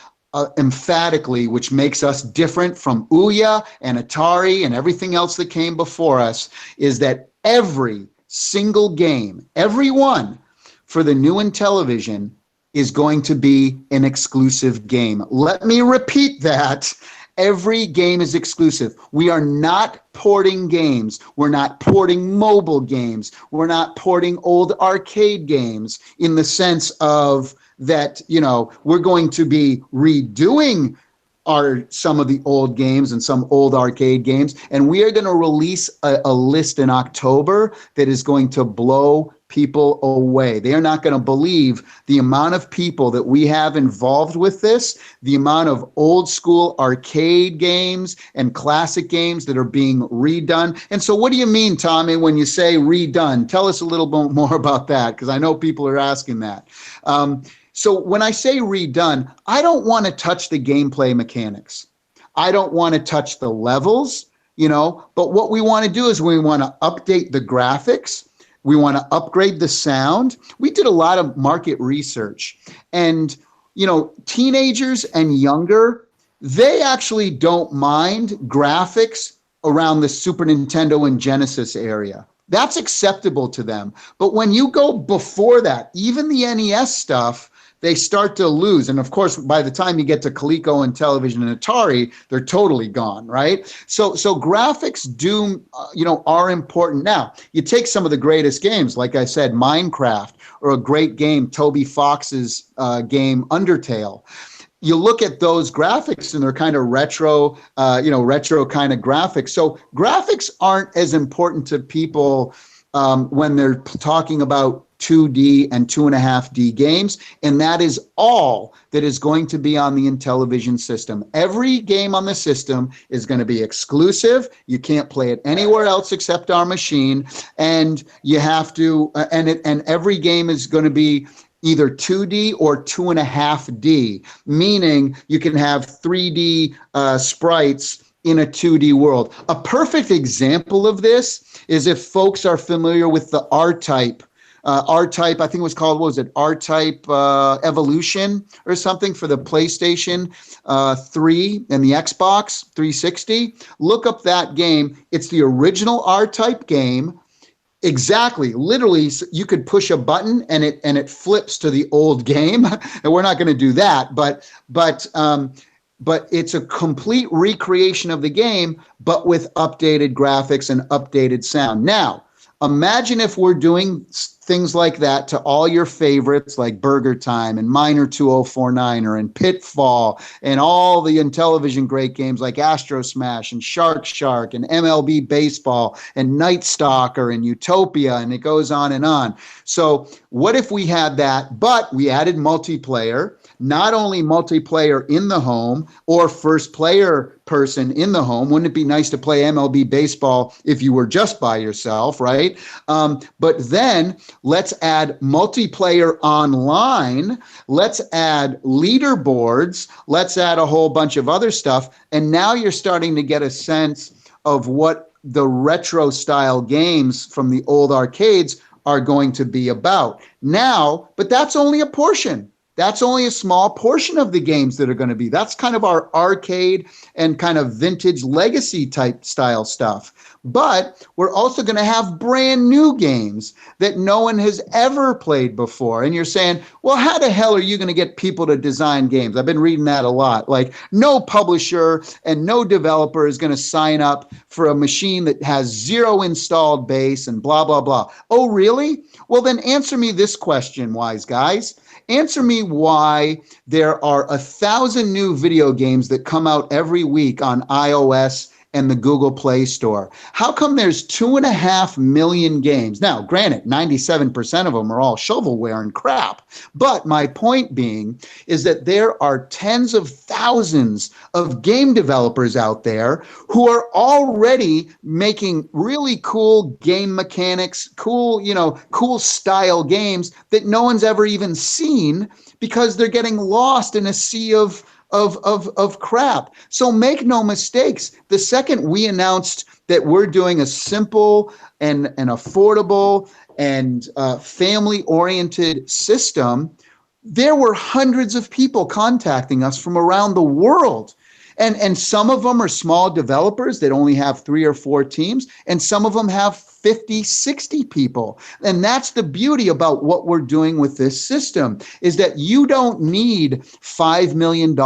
emphatically, which makes us different from Ouya and Atari and everything else that came before us, is that every single game, every one for the new Intellivision is going to be an exclusive game. Let me repeat that. Every game is exclusive. We are not porting games. We're not porting mobile games. We're not porting old arcade games in the sense of that, we're going to be redoing some of the old games and some old arcade games. And we are going to release a list in October that is going to blow people away. They are not going to believe the amount of people that we have involved with this, the amount of old school arcade games and classic games that are being redone. And so what do you mean, Tommy, when you say redone? Tell us a little bit more about that, because I know people are asking that. So when I say redone, I don't want to touch the gameplay mechanics. I don't want to touch the levels, but what we want to do is we want to update the graphics. We want to upgrade the sound. We did a lot of market research, and, teenagers and younger, they actually don't mind graphics around the Super Nintendo and Genesis area. That's acceptable to them. But when you go before that, even the NES stuff, they start to lose. And of course, by the time you get to Coleco and Intellivision and Atari, they're totally gone, right? So graphics are important. Now, you take some of the greatest games, like I said, Minecraft, or a great game, Toby Fox's game Undertale. You look at those graphics and they're kind of retro, retro kind of graphics. So graphics aren't as important to people when they're talking about 2D and 2.5D games, and that is all that is going to be on the Intellivision system. Every game on the system is going to be exclusive. You can't play it anywhere else except our machine, and you have to. And every game is going to be either 2D or 2.5D, meaning you can have 3D sprites in a 2D world. A perfect example of this is if folks are familiar with the R-Type R-Type, I think it was called, what was it, R-Type Evolution or something for the PlayStation 3 and the Xbox 360. Look up that game. It's the original R-Type game. Exactly. Literally, you could push a button and it flips to the old game. And we're not going to do that, but it's a complete recreation of the game, but with updated graphics and updated sound. Now, imagine if we're doing things like that to all your favorites like Burger Time and Miner 2049er and Pitfall and all the Intellivision great games like Astro Smash and Shark and MLB Baseball and Night Stalker and Utopia, and it goes on and on. So what if we had that, but we added multiplayer? Not only multiplayer in the home or first player person in the home. Wouldn't it be nice to play MLB baseball if you were just by yourself, right? But then let's add multiplayer online. Let's add leaderboards. Let's add a whole bunch of other stuff. And now you're starting to get a sense of what the retro style games from the old arcades are going to be about. Now, but that's only a portion. That's only a small portion of the games that are going to be. That's kind of our arcade and kind of vintage legacy type style stuff. But we're also going to have brand new games that no one has ever played before. And you're saying, well, how the hell are you going to get people to design games? I've been reading that a lot. Like, no publisher and no developer is going to sign up for a machine that has 0 installed base and blah, blah, blah. Oh, really? Well, then answer me this question, wise guys. Answer me why there are 1,000 new video games that come out every week on iOS and the Google Play Store. How come there's 2.5 million games? Now, granted, 97% of them are all shovelware and crap. But my point being is that there are tens of thousands of game developers out there who are already making really cool game mechanics, cool style games that no one's ever even seen because they're getting lost in a sea of crap. So make no mistakes. The second we announced that we're doing a simple and affordable and family-oriented system, there were hundreds of people contacting us from around the world. And some of them are small developers that only have 3 or 4 teams, and some of them have 50, 60 people. And that's the beauty about what we're doing with this system, is that you don't need $5 million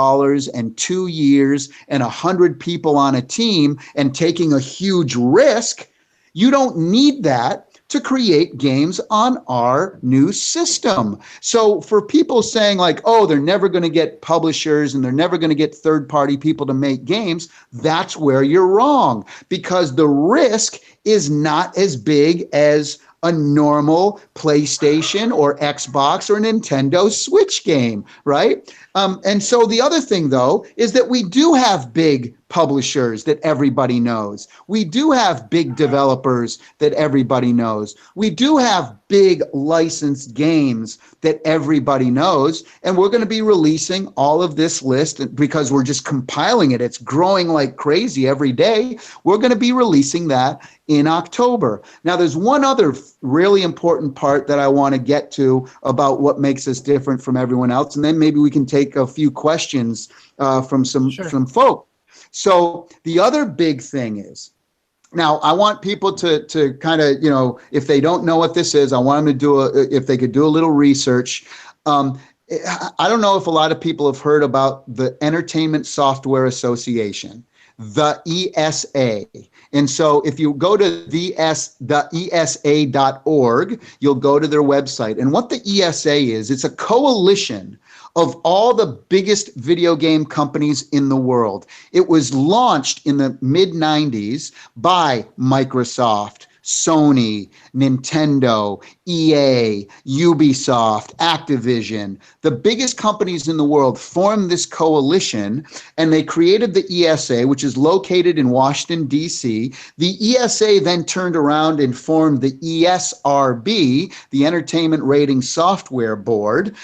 and 2 years and 100 people on a team and taking a huge risk. You don't need that to create games on our new system. So for people saying like, oh, they're never going to get publishers and they're never going to get third-party people to make games, that's where you're wrong, because the risk is not as big as a normal PlayStation or Xbox or Nintendo Switch game, right? And so the other thing, though, is that we do have big publishers that everybody knows. We do have big developers that everybody knows. We do have big licensed games that everybody knows. And we're going to be releasing all of this list because we're just compiling it. It's growing like crazy every day. We're going to be releasing that in October. Now, there's one other really important part that I want to get to about what makes us different from everyone else. And then maybe we can take a few questions from some folk. So the other big thing is, now I want people to kind of, if they don't know what this is, I want them to do if they could do a little research. I don't know if a lot of people have heard about the Entertainment Software Association, the ESA. And so if you go to the ESA.org, you'll go to their website. And what the ESA is, it's a coalition of all the biggest video game companies in the world. It was launched in the mid-90s by Microsoft, Sony, Nintendo, EA, Ubisoft, Activision. The biggest companies in the world formed this coalition, and they created the ESA, which is located in Washington, D.C. The ESA then turned around and formed the ESRB, the Entertainment Rating Software Board,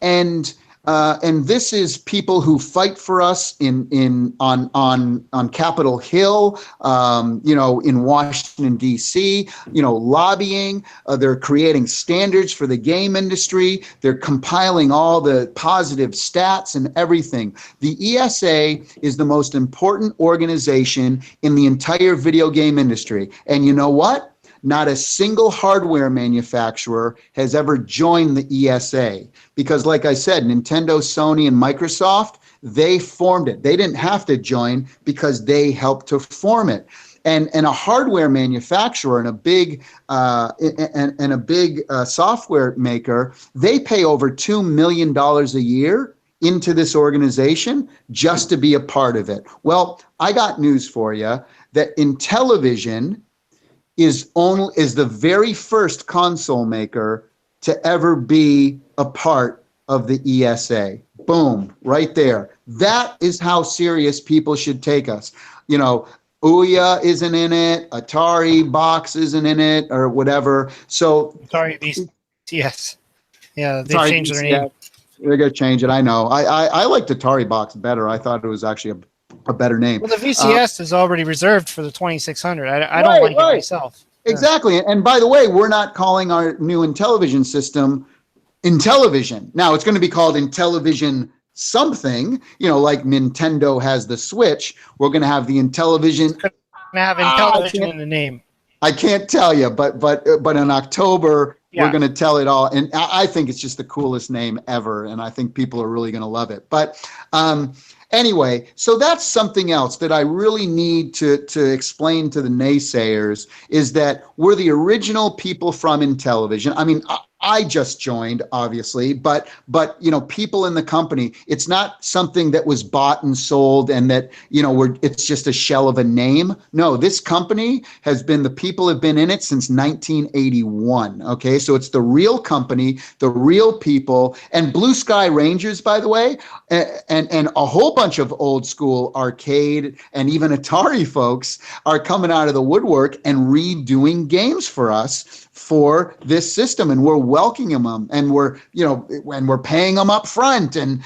and And this is people who fight for us on Capitol Hill, in Washington, D.C., lobbying. They're creating standards for the game industry. They're compiling all the positive stats and everything. The ESA is the most important organization in the entire video game industry. And you know what? Not a single hardware manufacturer has ever joined the ESA because, like I said, Nintendo, Sony, and Microsoft, they formed it. They didn't have to join because they helped to form it. And a hardware manufacturer and a big software maker, they pay over $2 million a year into this organization just to be a part of it. Well, I got news for you that Intellivision is the very first console maker to ever be a part of the ESA. Boom, right there. That is how serious people should take us. Ouya isn't in it, Atari Box isn't in it, or whatever. So Atari VCS. Yeah, they changed their name. They're gonna change it. I know. I liked Atari Box better. I thought it was actually a better name. Well, the VCS is already reserved for the 2600. I don't like it myself. Exactly. Yeah. And by the way, we're not calling our new Intellivision system Intellivision. Now it's going to be called Intellivision something, like Nintendo has the Switch. We're going to have the Intellivision. It's going to have Intellivision in the name. I can't tell you, but in October, we're going to tell it all. And I think it's just the coolest name ever. And I think people are really going to love it. But anyway, so that's something else that I really need to explain to the naysayers is that we're the original people from Intellivision. I mean, I just joined, obviously, but people in the company, it's not something that was bought and sold and that, it's just a shell of a name. No, this company the people have been in it since 1981. Okay, so it's the real company, the real people, and Blue Sky Rangers, by the way, and a whole bunch of old school arcade and even Atari folks are coming out of the woodwork and redoing games for us for this system, and we're welcoming them, and we're paying them up front and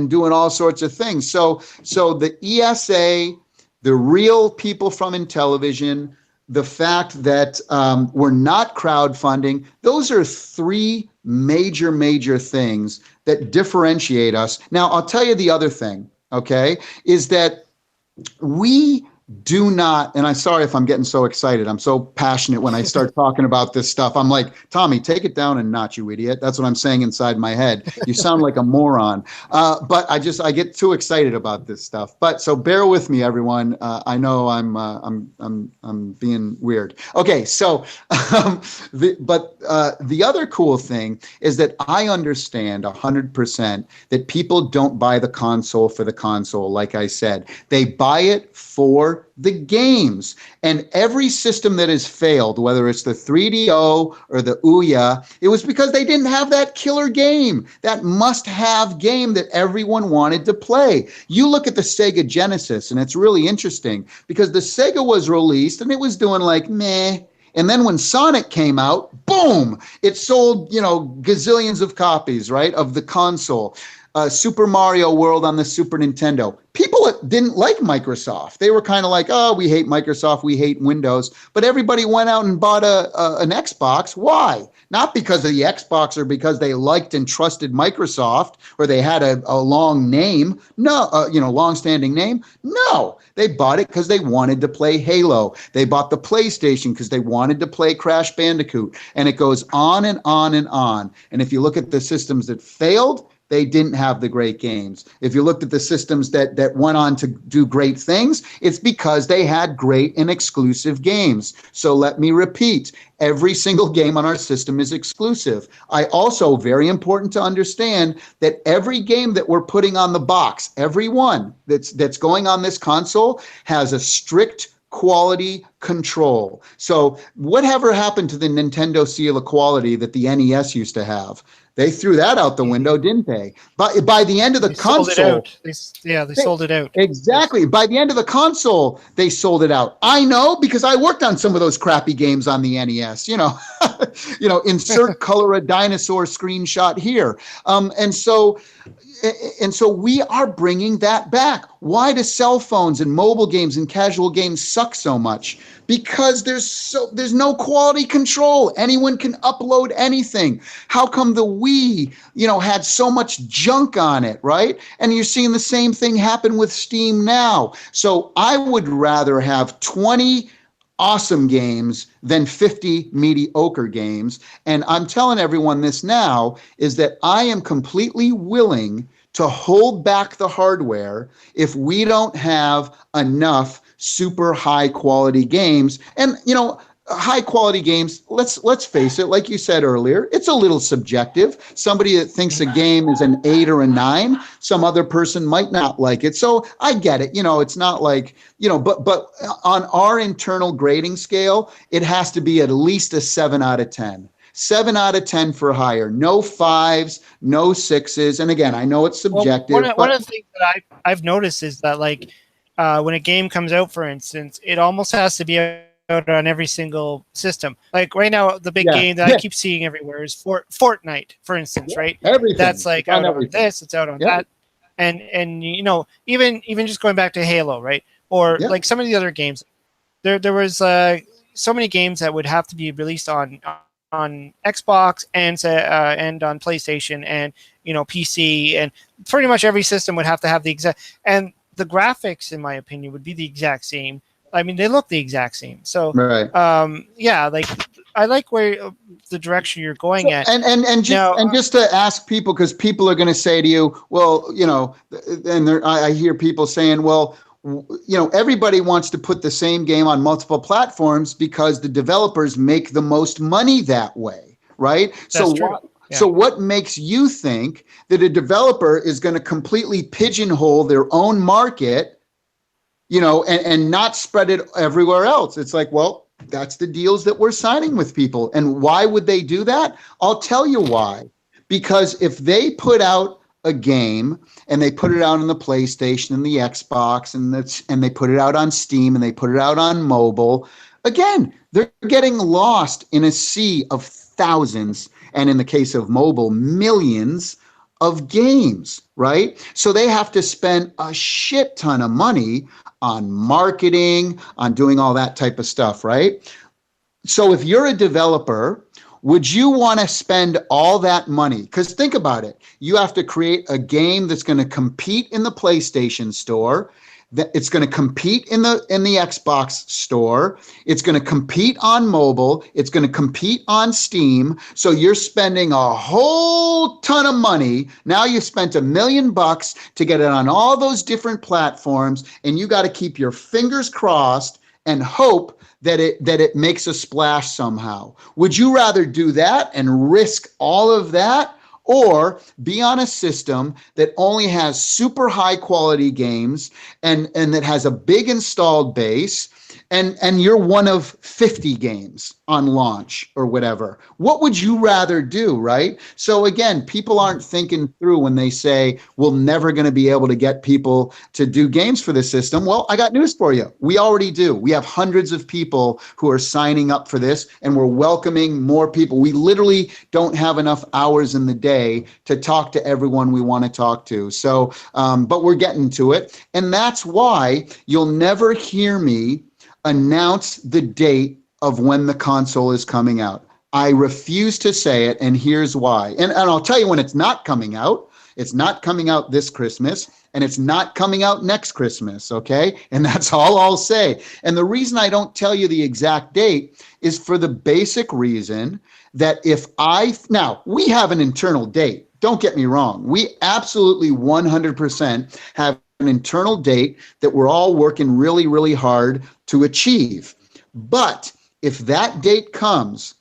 doing all sorts of things. So the ESA, the real people from Intellivision, the fact that we're not crowdfunding, those are three major things that differentiate us. Now, I'll tell you the other thing, okay, is that we do not, and I'm sorry if I'm getting so excited. I'm so passionate when I start talking about this stuff. I'm like, Tommy, take it down a notch, you idiot. That's what I'm saying inside my head. You sound like a moron. But I get too excited about this stuff. But so bear with me, everyone. I know I'm being weird. Okay, so the other cool thing is that I understand 100% that people don't buy the console for the console. Like I said, they buy it for the games. And every system that has failed, whether it's the 3DO or the Ouya, it was because they didn't have that killer game, that must-have game that everyone wanted to play. You look at the Sega Genesis, and it's really interesting because the Sega was released and it was doing like meh. And then when Sonic came out, boom, it sold, gazillions of copies, right, of the console. Super Mario World on the Super Nintendo. People didn't like Microsoft. They were kind of like, oh, we hate Microsoft, we hate Windows. But everybody went out and bought an Xbox. Why? Not because of the Xbox or because they liked and trusted Microsoft or they had a long name. No, long-standing name. No, they bought it because they wanted to play Halo. They bought the PlayStation because they wanted to play Crash Bandicoot. And it goes on and on and on. And if you look at the systems that failed, they didn't have the great games. If you looked at the systems that went on to do great things, it's because they had great and exclusive games. So let me repeat, every single game on our system is exclusive. I also, very important to understand that every game that we're putting on the box, every one that's going on this console has a strict quality control. So whatever happened to the Nintendo seal of quality that the NES used to have? They threw that out the window, didn't they? But by the end of the console, sold it out. They sold it out. Exactly. By the end of the console, they sold it out. I know because I worked on some of those crappy games on the NES. Insert color a dinosaur screenshot here. And so we are bringing that back. Why do cell phones and mobile games and casual games suck so much? Because there's no quality control. Anyone can upload anything. How come the Wii, had so much junk on it, right? And you're seeing the same thing happen with Steam now. So I would rather have 20 awesome games than 50 mediocre games. And I'm telling everyone this now is that I am completely willing to hold back the hardware if we don't have enough super high quality games. And high quality games, let's face it, like you said earlier, it's a little subjective. Somebody that thinks a game is an 8 or a 9, some other person might not like it. So I get it. It's not like, but on our internal grading scale, it has to be at least a 7 out of 10. 7 out of 10 for higher. No 5s, no 6s. And again, I know it's subjective. Well, one of the things that I've noticed is that when a game comes out, for instance, it almost has to be out on every single system. Like right now, the big game that I keep seeing everywhere is Fortnite, for instance, right? Everything. That's like out on this, it's out on that. And even just going back to Halo, right? Or like some of the other games, there was so many games that would have to be released on Xbox and on PlayStation and PC, and pretty much every system would have to have the exact, and the graphics, in my opinion, would be the exact same. I mean, they look the exact same. So, right. I like where the direction you're going at. And just to ask people, because people are going to say to you, well, and I hear people saying, well, everybody wants to put the same game on multiple platforms because the developers make the most money that way, right? That's true. So what makes you think that a developer is going to completely pigeonhole their own market, and not spread it everywhere else? It's like, well, that's the deals that we're signing with people. And why would they do that? I'll tell you why. Because if they put out a game and they put it out on the PlayStation and the Xbox and they put it out on Steam and they put it out on mobile, again, they're getting lost in a sea of thousands, and in the case of mobile, millions of games, right? So they have to spend a shit ton of money on marketing, on doing all that type of stuff, right? So if you're a developer, would you want to spend all that money? Because think about it. You have to create a game that's going to compete in the PlayStation store. That it's going to compete in the Xbox store. It's going to compete on mobile. It's going to compete on Steam. So you're spending a whole ton of money. Now you spent $1 million to get it on all those different platforms, and you got to keep your fingers crossed and hope that it makes a splash somehow. Would you rather do that and risk all of that, or be on a system that only has super high quality games and that has a big installed base, and you're one of 50 games on launch or whatever? What would you rather do, right? So again, people aren't thinking through when they say we're never going to be able to get people to do games for this system. Well, I got news for you. We already do. We have hundreds of people who are signing up for this, and we're welcoming more people. We literally don't have enough hours in the day to talk to everyone we want to talk to. So, but we're getting to it. And that's why you'll never hear me announce the date of when the console is coming out. I refuse to say it, and here's why. And I'll tell you when it's not coming out. It's not coming out this Christmas, and it's not coming out next Christmas, okay? And that's all I'll say. And the reason I don't tell you the exact date is for the basic reason that now, we have an internal date. Don't get me wrong. We absolutely 100% have an internal date that we're all working really, really hard to achieve. But if that date comes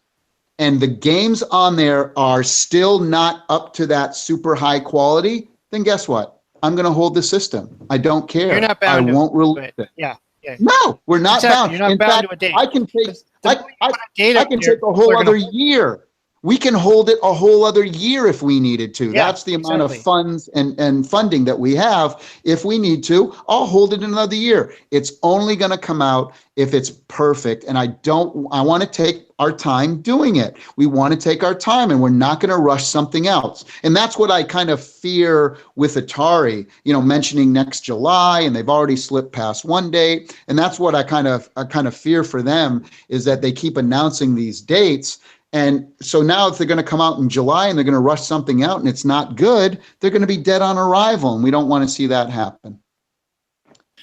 and the games on there are still not up to that super high quality, then guess what? I'm going to hold the system. I don't care. You're not bound. I won't release it. Yeah. No, we're not bound. You're not In bound fact, to a date. I can take a whole other year. we can hold it a whole other year if we needed to. Yeah, That's the amount of exactly. funds and funding that we have. If we need to, I'll hold it another year. It's only going to come out if it's perfect. And I want to take our time doing it. We want to take our time, and we're not going to rush something else. And that's what I kind of fear with Atari, mentioning next July, and they've already slipped past one date. And that's what I kind of fear for them, is that they keep announcing these dates. And so now if they're going to come out in July and they're going to rush something out and it's not good, they're going to be dead on arrival. And we don't want to see that happen.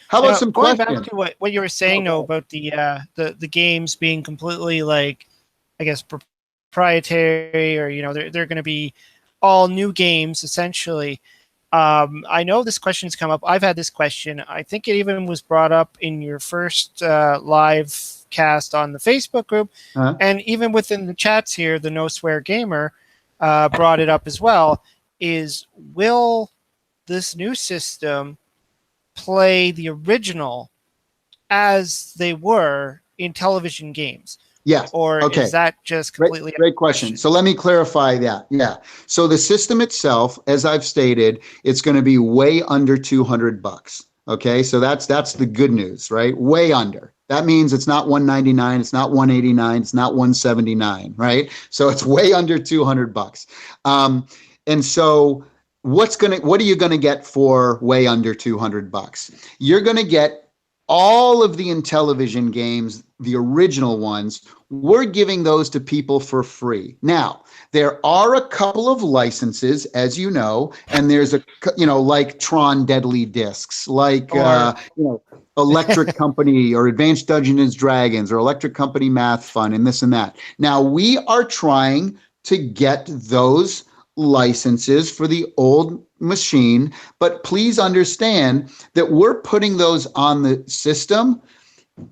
How about some going questions? back to what you were saying, though, about the games being completely, like, I guess, proprietary, or they're going to be all new games essentially. I know this question's come up. I've had this question. I think it even was brought up in your first live cast on the Facebook group, and even within the chats here, the No Swear Gamer brought it up as well. Is, will this new system play the original as they were in television games? Yes. Or is that just completely... Great question. So let me clarify that. Yeah. So the system itself, as I've stated, it's going to be way under $200. Okay. So that's the good news, right? Way under. That means it's not $199, it's not $189, it's not $179, right? So it's way under $200. And so what are you going to get for way under $200? You're going to get all of the Intellivision games, the original ones. We're giving those to people for free. Now, there are a couple of licenses, as you know, and there's like Tron Deadly Discs, like, Electric Company or Advanced Dungeons & Dragons or Electric Company Math Fun and this and that. Now, we are trying to get those licenses for the old machine, but please understand that we're putting those on the system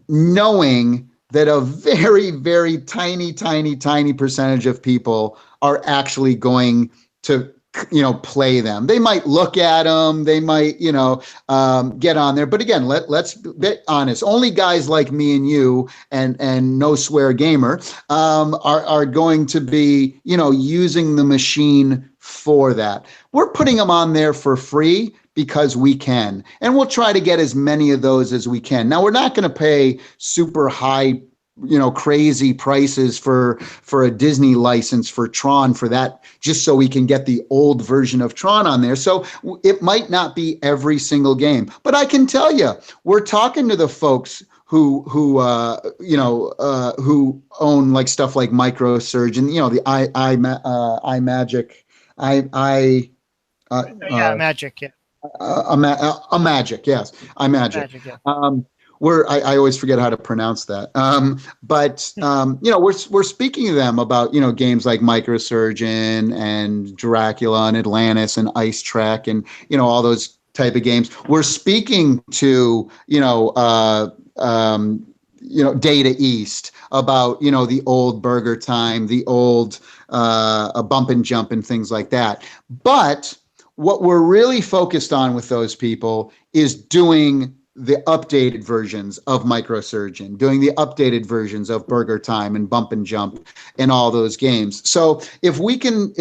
knowing that a very, very tiny percentage of people are actually going to play them. They might look at them, they might get on there, but again, let's be honest. Only guys like me and you and No Swear Gamer are going to be using the machine for that. We're putting them on there for free because we can, and we'll try to get as many of those as we can. Now, we're not going to pay super high crazy prices for a Disney license for Tron for that, just so we can get the old version of Tron on there. So it might not be every single game, but I can tell you, we're talking to the folks who own like stuff like MicroSurge and the iMagic, Magic, yeah. Magic, yes, iMagic. Magic, yeah. I always forget how to pronounce that. But we're speaking to them about, games like Microsurgeon and Dracula and Atlantis and Ice Trek and, all those type of games. We're speaking to, Data East about, the old Burger Time, the old Bump and Jump and things like that. But what we're really focused on with those people is doing the updated versions of Microsurgeon, doing the updated versions of Burger Time and Bump and Jump and all those games. So if we can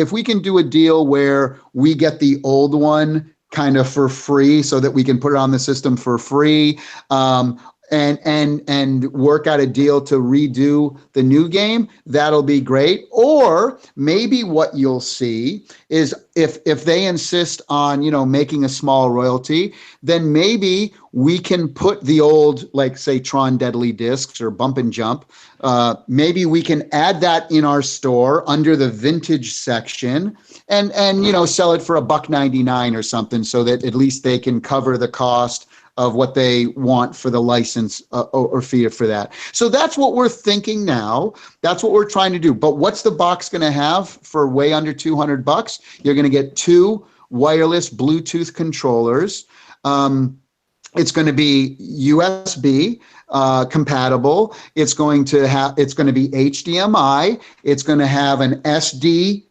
do a deal where we get the old one kind of for free so that we can put it on the system for free, and work out a deal to redo the new game, that'll be great. Or maybe what you'll see is if they insist on, making a small royalty, then maybe we can put the old, like say Tron Deadly Discs or Bump and Jump. Maybe we can add that in our store under the vintage section and sell it for $1.99 or something, so that at least they can cover the cost of what they want for the license or fee for that. So that's what we're thinking now. That's what we're trying to do. But what's the box going to have for way under $200? You're going to get 2 wireless Bluetooth controllers. It's going to be USB compatible. It's going to be HDMI. It's going to have an SD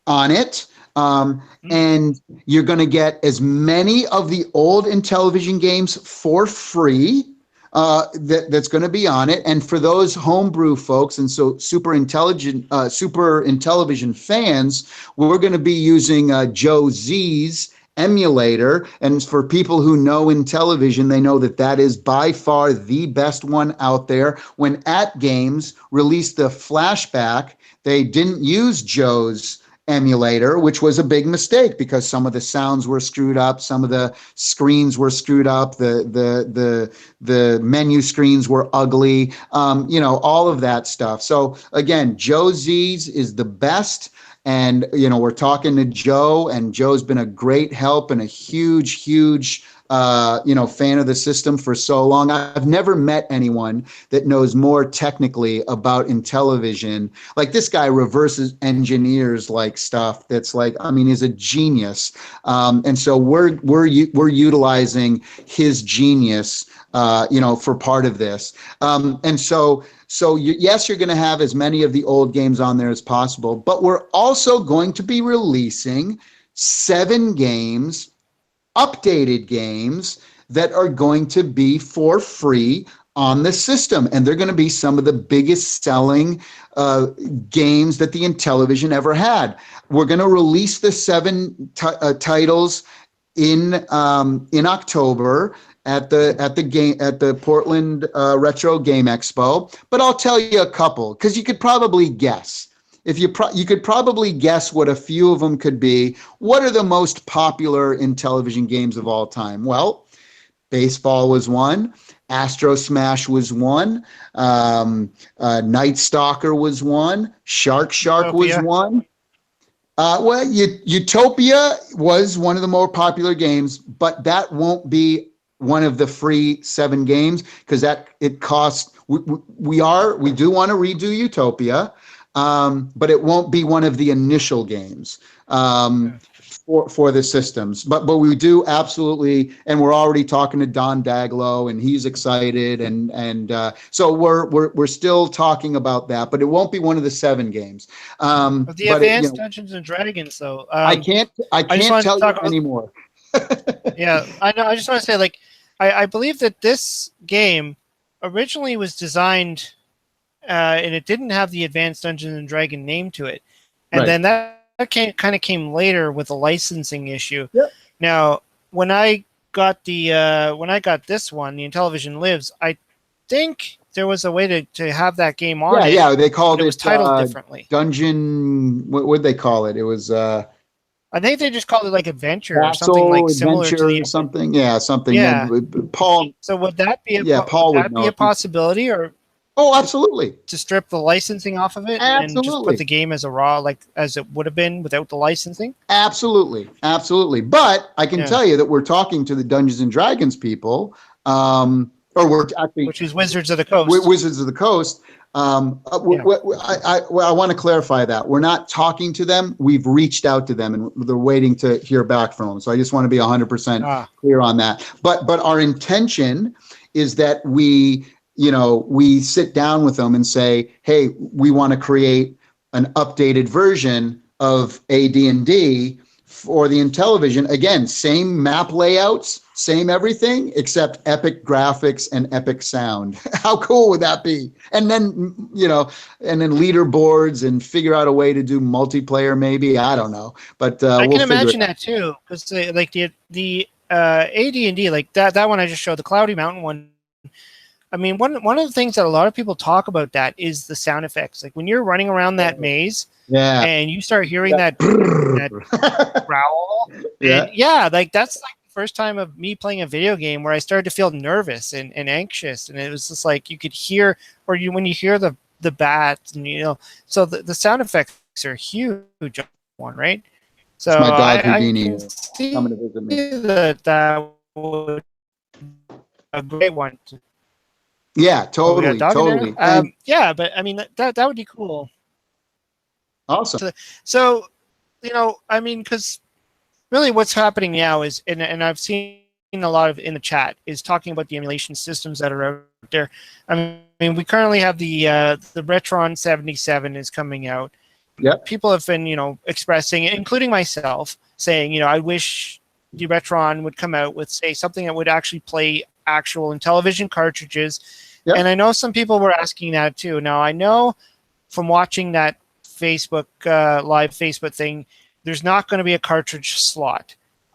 on it. And you're going to get as many of the old Intellivision games for free. that's going to be on it. And for those homebrew folks, and so Super Intellivision fans, we're going to be using Joe Z's emulator. And for people who know Intellivision, they know that that is by far the best one out there. When At Games released the Flashback, they didn't use Joe's emulator, which was a big mistake because some of the sounds were screwed up, some of the screens were screwed up, the menu screens were ugly, all of that stuff. So again, Joe Z's is the best. And, we're talking to Joe, and Joe's been a great help and a huge, huge, fan of the system for so long. I've never met anyone that knows more technically about Intellivision. Like, this guy reverses engineers like stuff that's like, he's a genius. And so we're utilizing his genius, for part of this. Yes, you're going to have as many of the old games on there as possible, but we're also going to be releasing 7 games, updated games that are going to be for free on the system. And they're going to be some of the biggest selling games that the Intellivision ever had. We're going to release the 7 titles in October at the Portland Retro Game Expo, but I'll tell you a couple because you could probably guess. You could probably guess what a few of them could be. What are the most popular Intellivision games of all time? Well, baseball was one. Astro Smash was one. Night Stalker was one. Shark was one. Utopia was one of the more popular games, but that won't be one of the free 7 games because it costs. We do want to redo Utopia, but it won't be one of the initial games for the systems. But we do absolutely, and we're already talking to Don Daglow, and he's excited, and so we're still talking about that, but it won't be one of the 7 games. The Advanced Dungeons and Dragons, though. I can't tell you anymore. Yeah, I know. I just want to say, I believe that this game originally was designed, and it didn't have the Advanced Dungeons and Dragon name to it, and then that kind of came later with a licensing issue. Yep. Now, when I got this one, the Intellivision Lives, I think there was a way to have that game on it. Yeah, they called it was titled differently. Dungeon. What would they call it? It was. I think they just called it like Adventure or something like similar to the something. Yeah, something. Yeah. Paul. So would that be Paul would that be a possibility, or? Oh, absolutely. To strip the licensing off of it and just put the game as a raw, as it would have been without the licensing? Absolutely. But I can tell you that we're talking to the Dungeons and Dragons people, which is Wizards of the Coast. Wizards of the Coast. I want to clarify that. We're not talking to them. We've reached out to them, and they're waiting to hear back from them. So I just want to be 100% clear on that. But our intention is that we sit down with them and say, hey, we want to create an updated version of AD&D for the Intellivision. Again, same map layouts, same everything, except epic graphics and epic sound. How cool would that be? And then, leaderboards and figure out a way to do multiplayer, maybe. I don't know. But I can imagine that too, because the AD&D, like that one I just showed, the Cloudy Mountain one. I mean, one of the things that a lot of people talk about that is the sound effects. Like when you're running around that maze, and you start hearing that growl, that's like the first time of me playing a video game where I started to feel nervous and anxious, and it was just like you could hear, when you hear the bats, and so the sound effects are huge one, right? So my dog I Houdini can see coming to visit me. That would a great one. Yeah, totally. But I mean that would be cool. Awesome. So, because really what's happening now is, and I've seen a lot of in the chat, is talking about the emulation systems that are out there. I mean, we currently have the Retron 77 is coming out. Yeah. People have been, expressing, including myself, saying, I wish the Retron would come out with, say, something that would actually play actual Intellivision cartridges. Yep. And I know some people were asking that too. Now, I know from watching that Facebook live Facebook thing, there's not going to be a cartridge slot.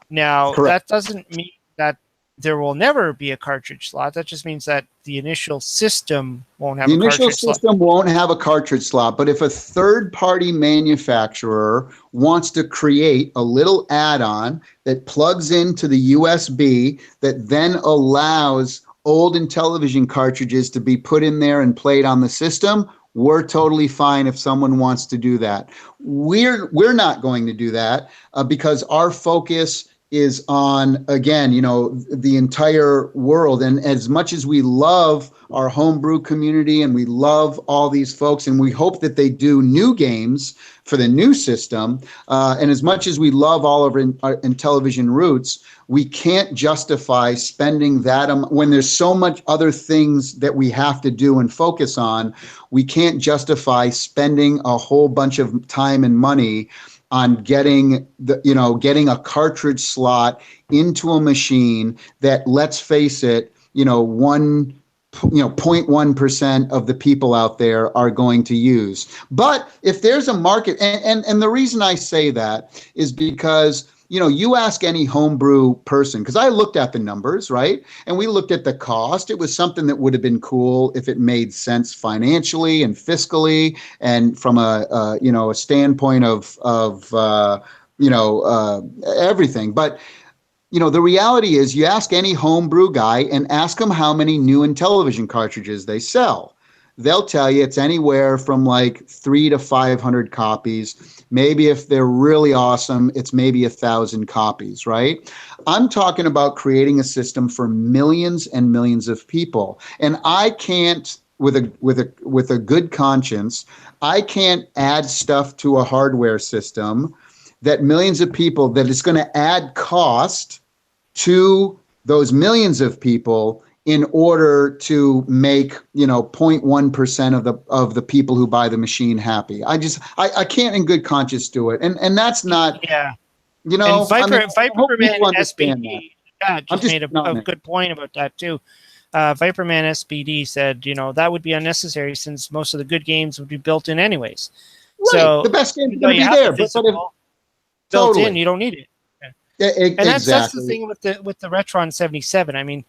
Now, Correct. that doesn't mean that there will never be a cartridge slot. That just means that the initial system won't have The a initial cartridge slot. system won't have a cartridge slot, but if a third-party manufacturer wants to create a little add-on that plugs into the USB that then allows old Intellivision cartridges to be put in there and played on the system, we're totally fine if someone wants to do that. We're not going to do that because our focus is on, again, the entire world. And as much as we love our homebrew community and we love all these folks and we hope that they do new games for the new system, and as much as we love all of our Intellivision roots, we can't justify spending that when there's so much other things that we have to do and focus on. We can't justify spending a whole bunch of time and money on getting a cartridge slot into a machine that, let's face it, 0.1% of the people out there are going to use. But if there's a market, and the reason I say that is because you ask any homebrew person, because I looked at the numbers, right? And we looked at the cost. It was something that would have been cool if it made sense financially and fiscally, and from a standpoint of everything. But the reality is, you ask any homebrew guy and ask them how many new Intellivision cartridges they sell. They'll tell you it's anywhere from like 300 to 500 copies. Maybe if they're really awesome, it's maybe 1,000 copies, right? I'm talking about creating a system for millions and millions of people. And I can't, with a good conscience, I can't add stuff to a hardware system that millions of people, that is going to add cost to those millions of people in order to make 0.1% of the people who buy the machine happy. I can't in good conscience do it, and that's not. Yeah. And Viperman SBD just made a comment. good point about that too. Viperman SBD said, that would be unnecessary since most of the good games would be built in anyways. Right. So the best game's going to be there, but built in, you don't need it. Yeah, and that's exactly. the thing with the Retron 77. I mean,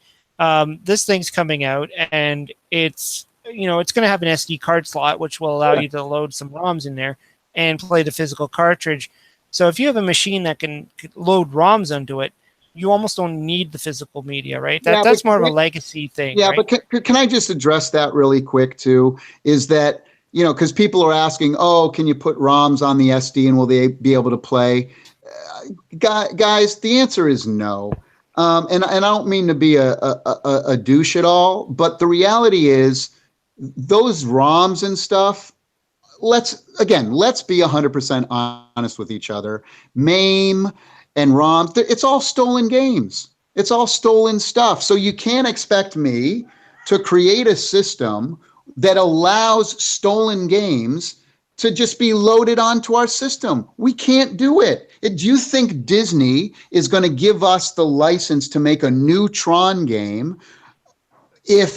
this thing's coming out, and it's it's going to have an SD card slot, which will allow you to load some ROMs in there and play the physical cartridge. So if you have a machine that can load ROMs onto it, you almost don't need the physical media, right? That's more of a legacy thing. Yeah, right? but can I just address that really quick too? Is that because people are asking, oh, can you put ROMs on the SD and will they be able to play? Guys, the answer is no. And I don't mean to be a douche at all, but the reality is those ROMs and stuff, let's be 100% honest with each other. MAME and ROMs, it's all stolen games. It's all stolen stuff. So you can't expect me to create a system that allows stolen games to just be loaded onto our system. We can't do it. Do you think Disney is going to give us the license to make a new Tron game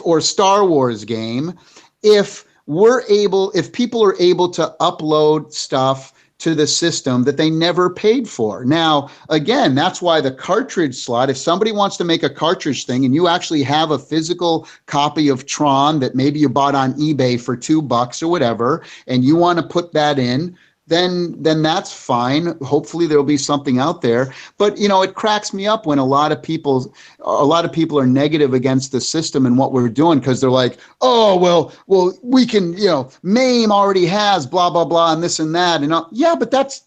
or Star Wars game if people are able to upload stuff to the system that they never paid for? Now, again, that's why the cartridge slot, if somebody wants to make a cartridge thing and you actually have a physical copy of Tron that maybe you bought on eBay for $2 or whatever, and you want to put that in, then that's fine. Hopefully there'll be something out there. But it cracks me up when a lot of people are negative against the system and what we're doing, because they're like, oh well we can, MAME already has blah blah blah and this and that, and yeah, but that's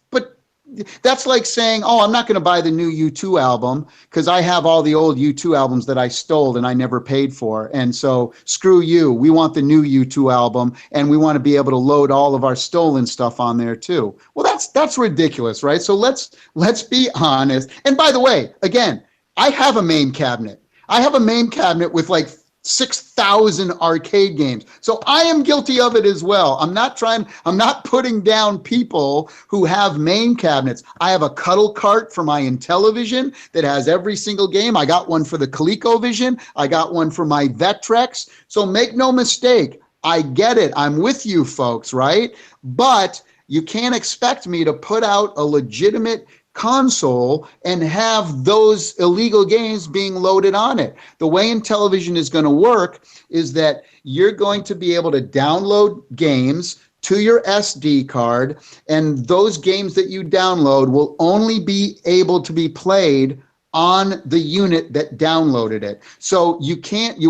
like saying, oh, I'm not going to buy the new U2 album because I have all the old U2 albums that I stole and I never paid for. And so screw you. We want the new U2 album and we want to be able to load all of our stolen stuff on there too. Well, that's ridiculous, right? So let's be honest. And by the way, again, I have a MAME cabinet. I have a MAME cabinet with like 6,000 arcade games. So I am guilty of it as well. I'm not putting down people who have main cabinets. I have a cuddle cart for my Intellivision that has every single game. I got one for the ColecoVision. I got one for my Vectrex. So make no mistake, I get it. I'm with you folks, right? But you can't expect me to put out a legitimate console and have those illegal games being loaded on it. The way Intellivision is going to work is that you're going to be able to download games to your SD card, and those games that you download will only be able to be played on the unit that downloaded it. So you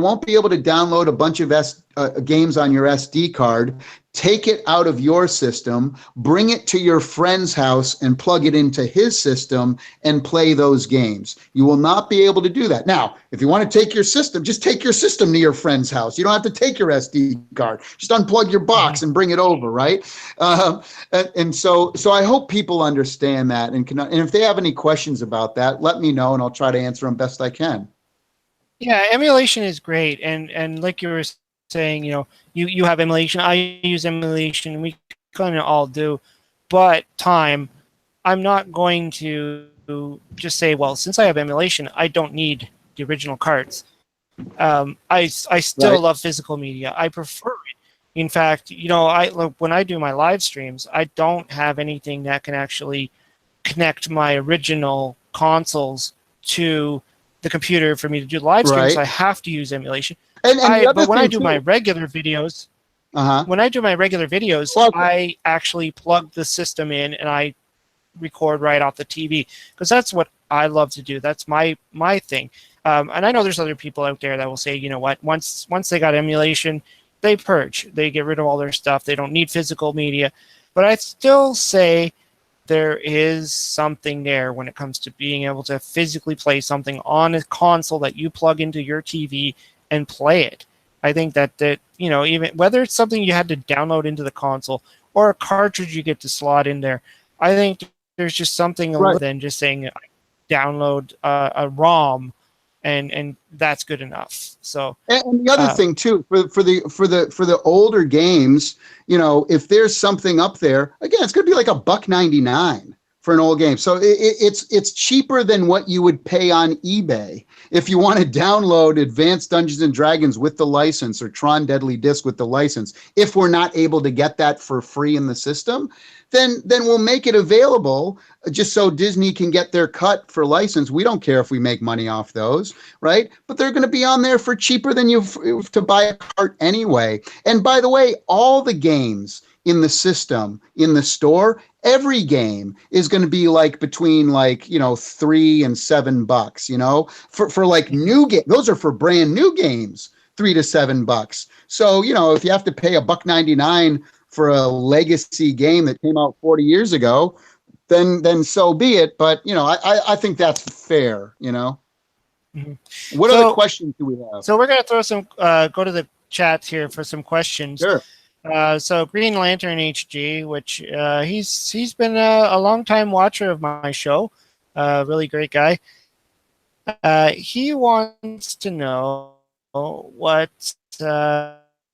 won't be able to download a bunch of games on your SD card, take it out of your system, bring it to your friend's house and plug it into his system and play those games. You will not be able to do that. Now, if you want to take your system, just take your system to your friend's house. You don't have to take your SD card. Just unplug your box and bring it over, right? And so I hope people understand that. And if they have any questions about that, let me know and I'll try to answer them best I can. Yeah, emulation is great. And like you were saying, you have emulation, I use emulation, we kind of all do, but I'm not going to just say, well, since I have emulation, I don't need the original carts. I still love physical media. I prefer it. In fact, when I do my live streams, I don't have anything that can actually connect my original consoles to the computer for me to do live streams. So I have to use emulation. But when I do my regular videos, I actually plug the system in and I record right off the TV because that's what I love to do. That's my thing. And I know there's other people out there that will say, you know what, once they got emulation, they purge. They get rid of all their stuff. They don't need physical media. But I still say there is something there when it comes to being able to physically play something on a console that you plug into your TV and play it. I think that even whether it's something you had to download into the console or a cartridge you get to slot in there, I think there's just something other than just saying download a ROM and that's good enough. So and the other thing too for the older games, if there's something up there, again, it's going to be like $1.99 for an old game. So it's cheaper than what you would pay on eBay. If you want to download Advanced Dungeons and Dragons with the license or Tron Deadly Disc with the license, if we're not able to get that for free in the system, then we'll make it available just so Disney can get their cut for license. We don't care if we make money off those, right? But they're going to be on there for cheaper than you to buy a cart anyway. And by the way, all the games in the system, in the store, every game is going to be like between $3 and $7, for like new game. Those are for brand new games, $3 to $7. So, if you have to pay $1.99 for a legacy game that came out 40 years ago, then so be it. But, I think that's fair, Mm-hmm. What other questions do we have? So we're going to throw some, go to the chat here for some questions. Sure. So Green Lantern HG, which he's been a long time watcher of my show, really great guy. He wants to know what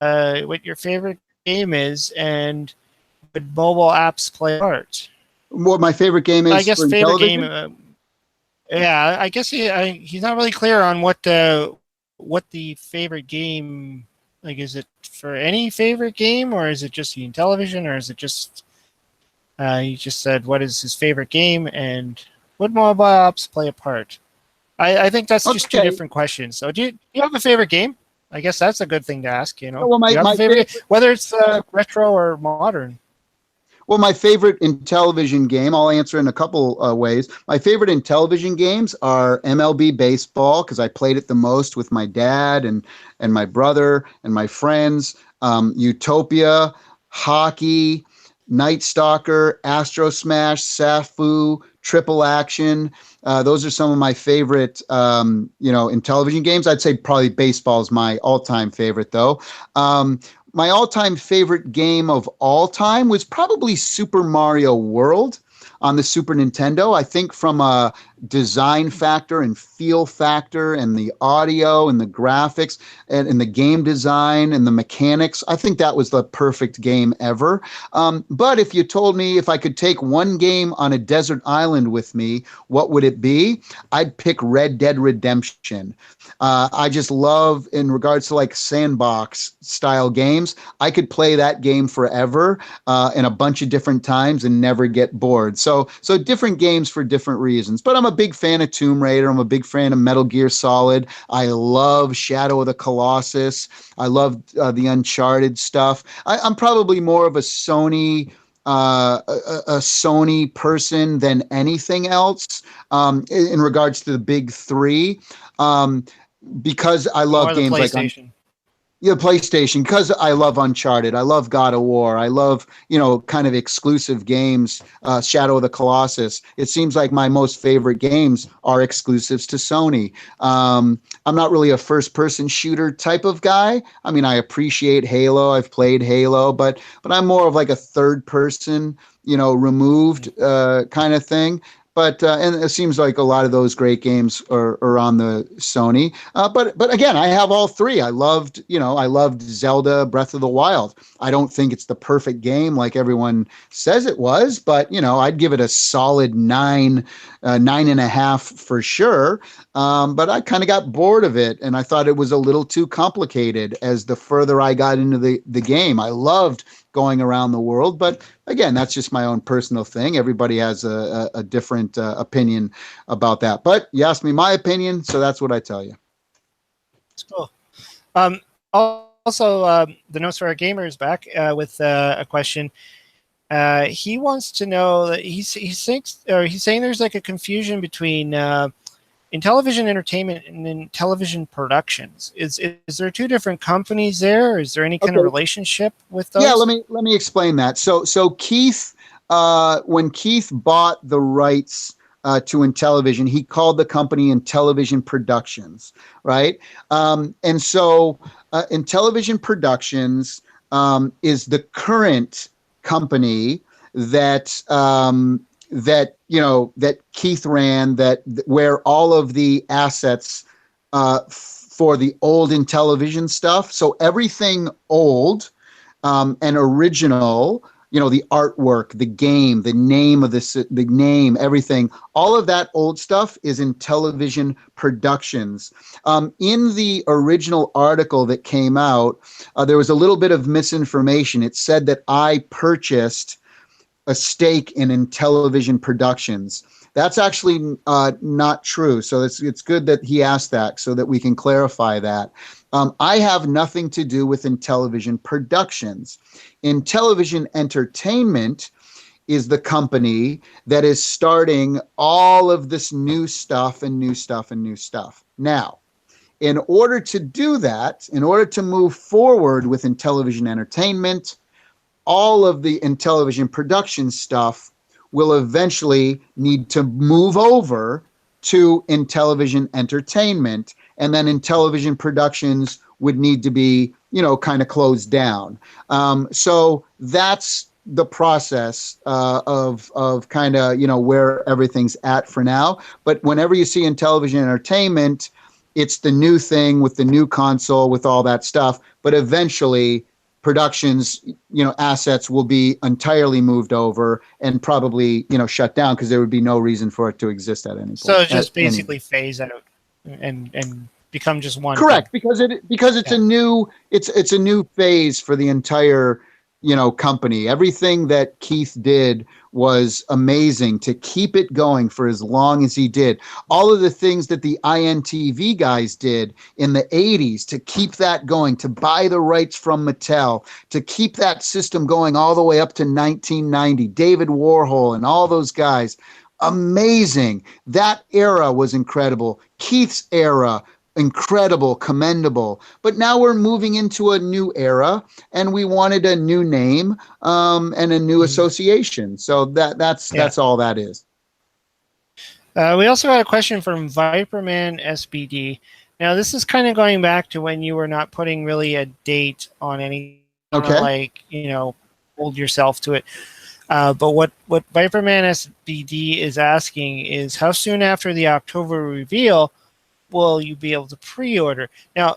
your favorite game is and would mobile apps play a part. What my favorite game is? I guess for favorite television? game. Yeah, I guess he's not really clear on what the favorite game. Like, is it for any favorite game, or is it just the Intellivision, or is it just he just said what is his favorite game and would mobile apps play a part? I think that's just two different questions. So do you have a favorite game? I guess that's a good thing to ask. Well, do you have a favorite, whether it's retro or modern. Well, my favorite Intellivision game, I'll answer in a couple ways. My favorite Intellivision games are MLB Baseball, because I played it the most with my dad and my brother and my friends. Utopia, Hockey, Night Stalker, Astro Smash, Safu, Triple Action. Those are some of my favorite, Intellivision games. I'd say probably baseball is my all-time favorite, though. My all-time favorite game of all time was probably Super Mario World on the Super Nintendo. I think from a design factor and feel factor and the audio and the graphics and the game design and the mechanics, I think that was the perfect game ever. But if you told me if I could take one game on a desert island with me, what would it be? I'd pick Red Dead Redemption. I just love, in regards to like sandbox style games, I could play that game forever in a bunch of different times and never get bored. So different games for different reasons. But I'm a big fan of Tomb Raider. I'm a big fan of Metal Gear Solid. I love Shadow of the Colossus. I love the Uncharted stuff. I'm probably more of a Sony person than anything else in regards to the big three. Because I love Or the games like PlayStation. PlayStation, because I love Uncharted. I love God of War. I love, kind of exclusive games, Shadow of the Colossus. It seems like my most favorite games are exclusives to Sony. I'm not really a first-person shooter type of guy. I mean, I appreciate Halo. I've played Halo, but I'm more of like a third-person, removed kind of thing. But and it seems like a lot of those great games are on the Sony. But again, I have all three. I loved Zelda Breath of the Wild. I don't think it's the perfect game like everyone says it was, but I'd give it a solid 9.5 for sure. But I kind of got bored of it, and I thought it was a little too complicated as the further I got into the game. I loved going around the world, but again, that's just my own personal thing. Everybody has a different opinion about that. But you asked me my opinion, so that's what I tell you. That's cool. Also, the Notes for Our Gamer is back with a question. He wants to know that he's saying there's like a confusion between Intellivision Entertainment and Intellivision Productions. Is there two different companies there? Is there any kind of relationship with those? Yeah, let me explain that. So Keith, when Keith bought the rights to Intellivision, he called the company Intellivision Productions, right? And so Intellivision Productions is the current company that that Keith ran, where all of the assets for the old Intellivision stuff. So everything old and original, the artwork, the game, the name of the name, everything, all of that old stuff is Intellivision Productions. In the original article that came out, there was a little bit of misinformation. It said that I purchased a stake in Intellivision Productions. That's actually not true. So it's good that he asked that so that we can clarify that. I have nothing to do with Intellivision Productions. Intellivision Entertainment is the company that is starting all of this new stuff and new stuff and new stuff. Now, in order to do that, in order to move forward with Intellivision Entertainment, all of the Intellivision production stuff will eventually need to move over to Intellivision Entertainment, and then Intellivision Productions would need to be, kind of closed down. So that's the process of kind of, where everything's at for now. But whenever you see Intellivision Entertainment, it's the new thing with the new console, with all that stuff. But eventually, Productions, assets will be entirely moved over and probably, shut down, because there would be no reason for it to exist at any point. So just basically phase out and become just one. Correct, thing. because it's a new phase for the entire company. Everything that Keith did was amazing to keep it going for as long as he did. All of the things that the INTV guys did in the 80s to keep that going, to buy the rights from Mattel, to keep that system going all the way up to 1990. David Warhol and all those guys. Amazing. That era was incredible. Keith's era, incredible, commendable. But now we're moving into a new era, and we wanted a new name and a new association. So that's all that is. We also got a question from Viperman SBD. Now, this is kind of going back to when you were not putting really a date on any, okay, hold yourself to it. But what Viperman SBD is asking is how soon after the October reveal will you be able to pre-order? Now,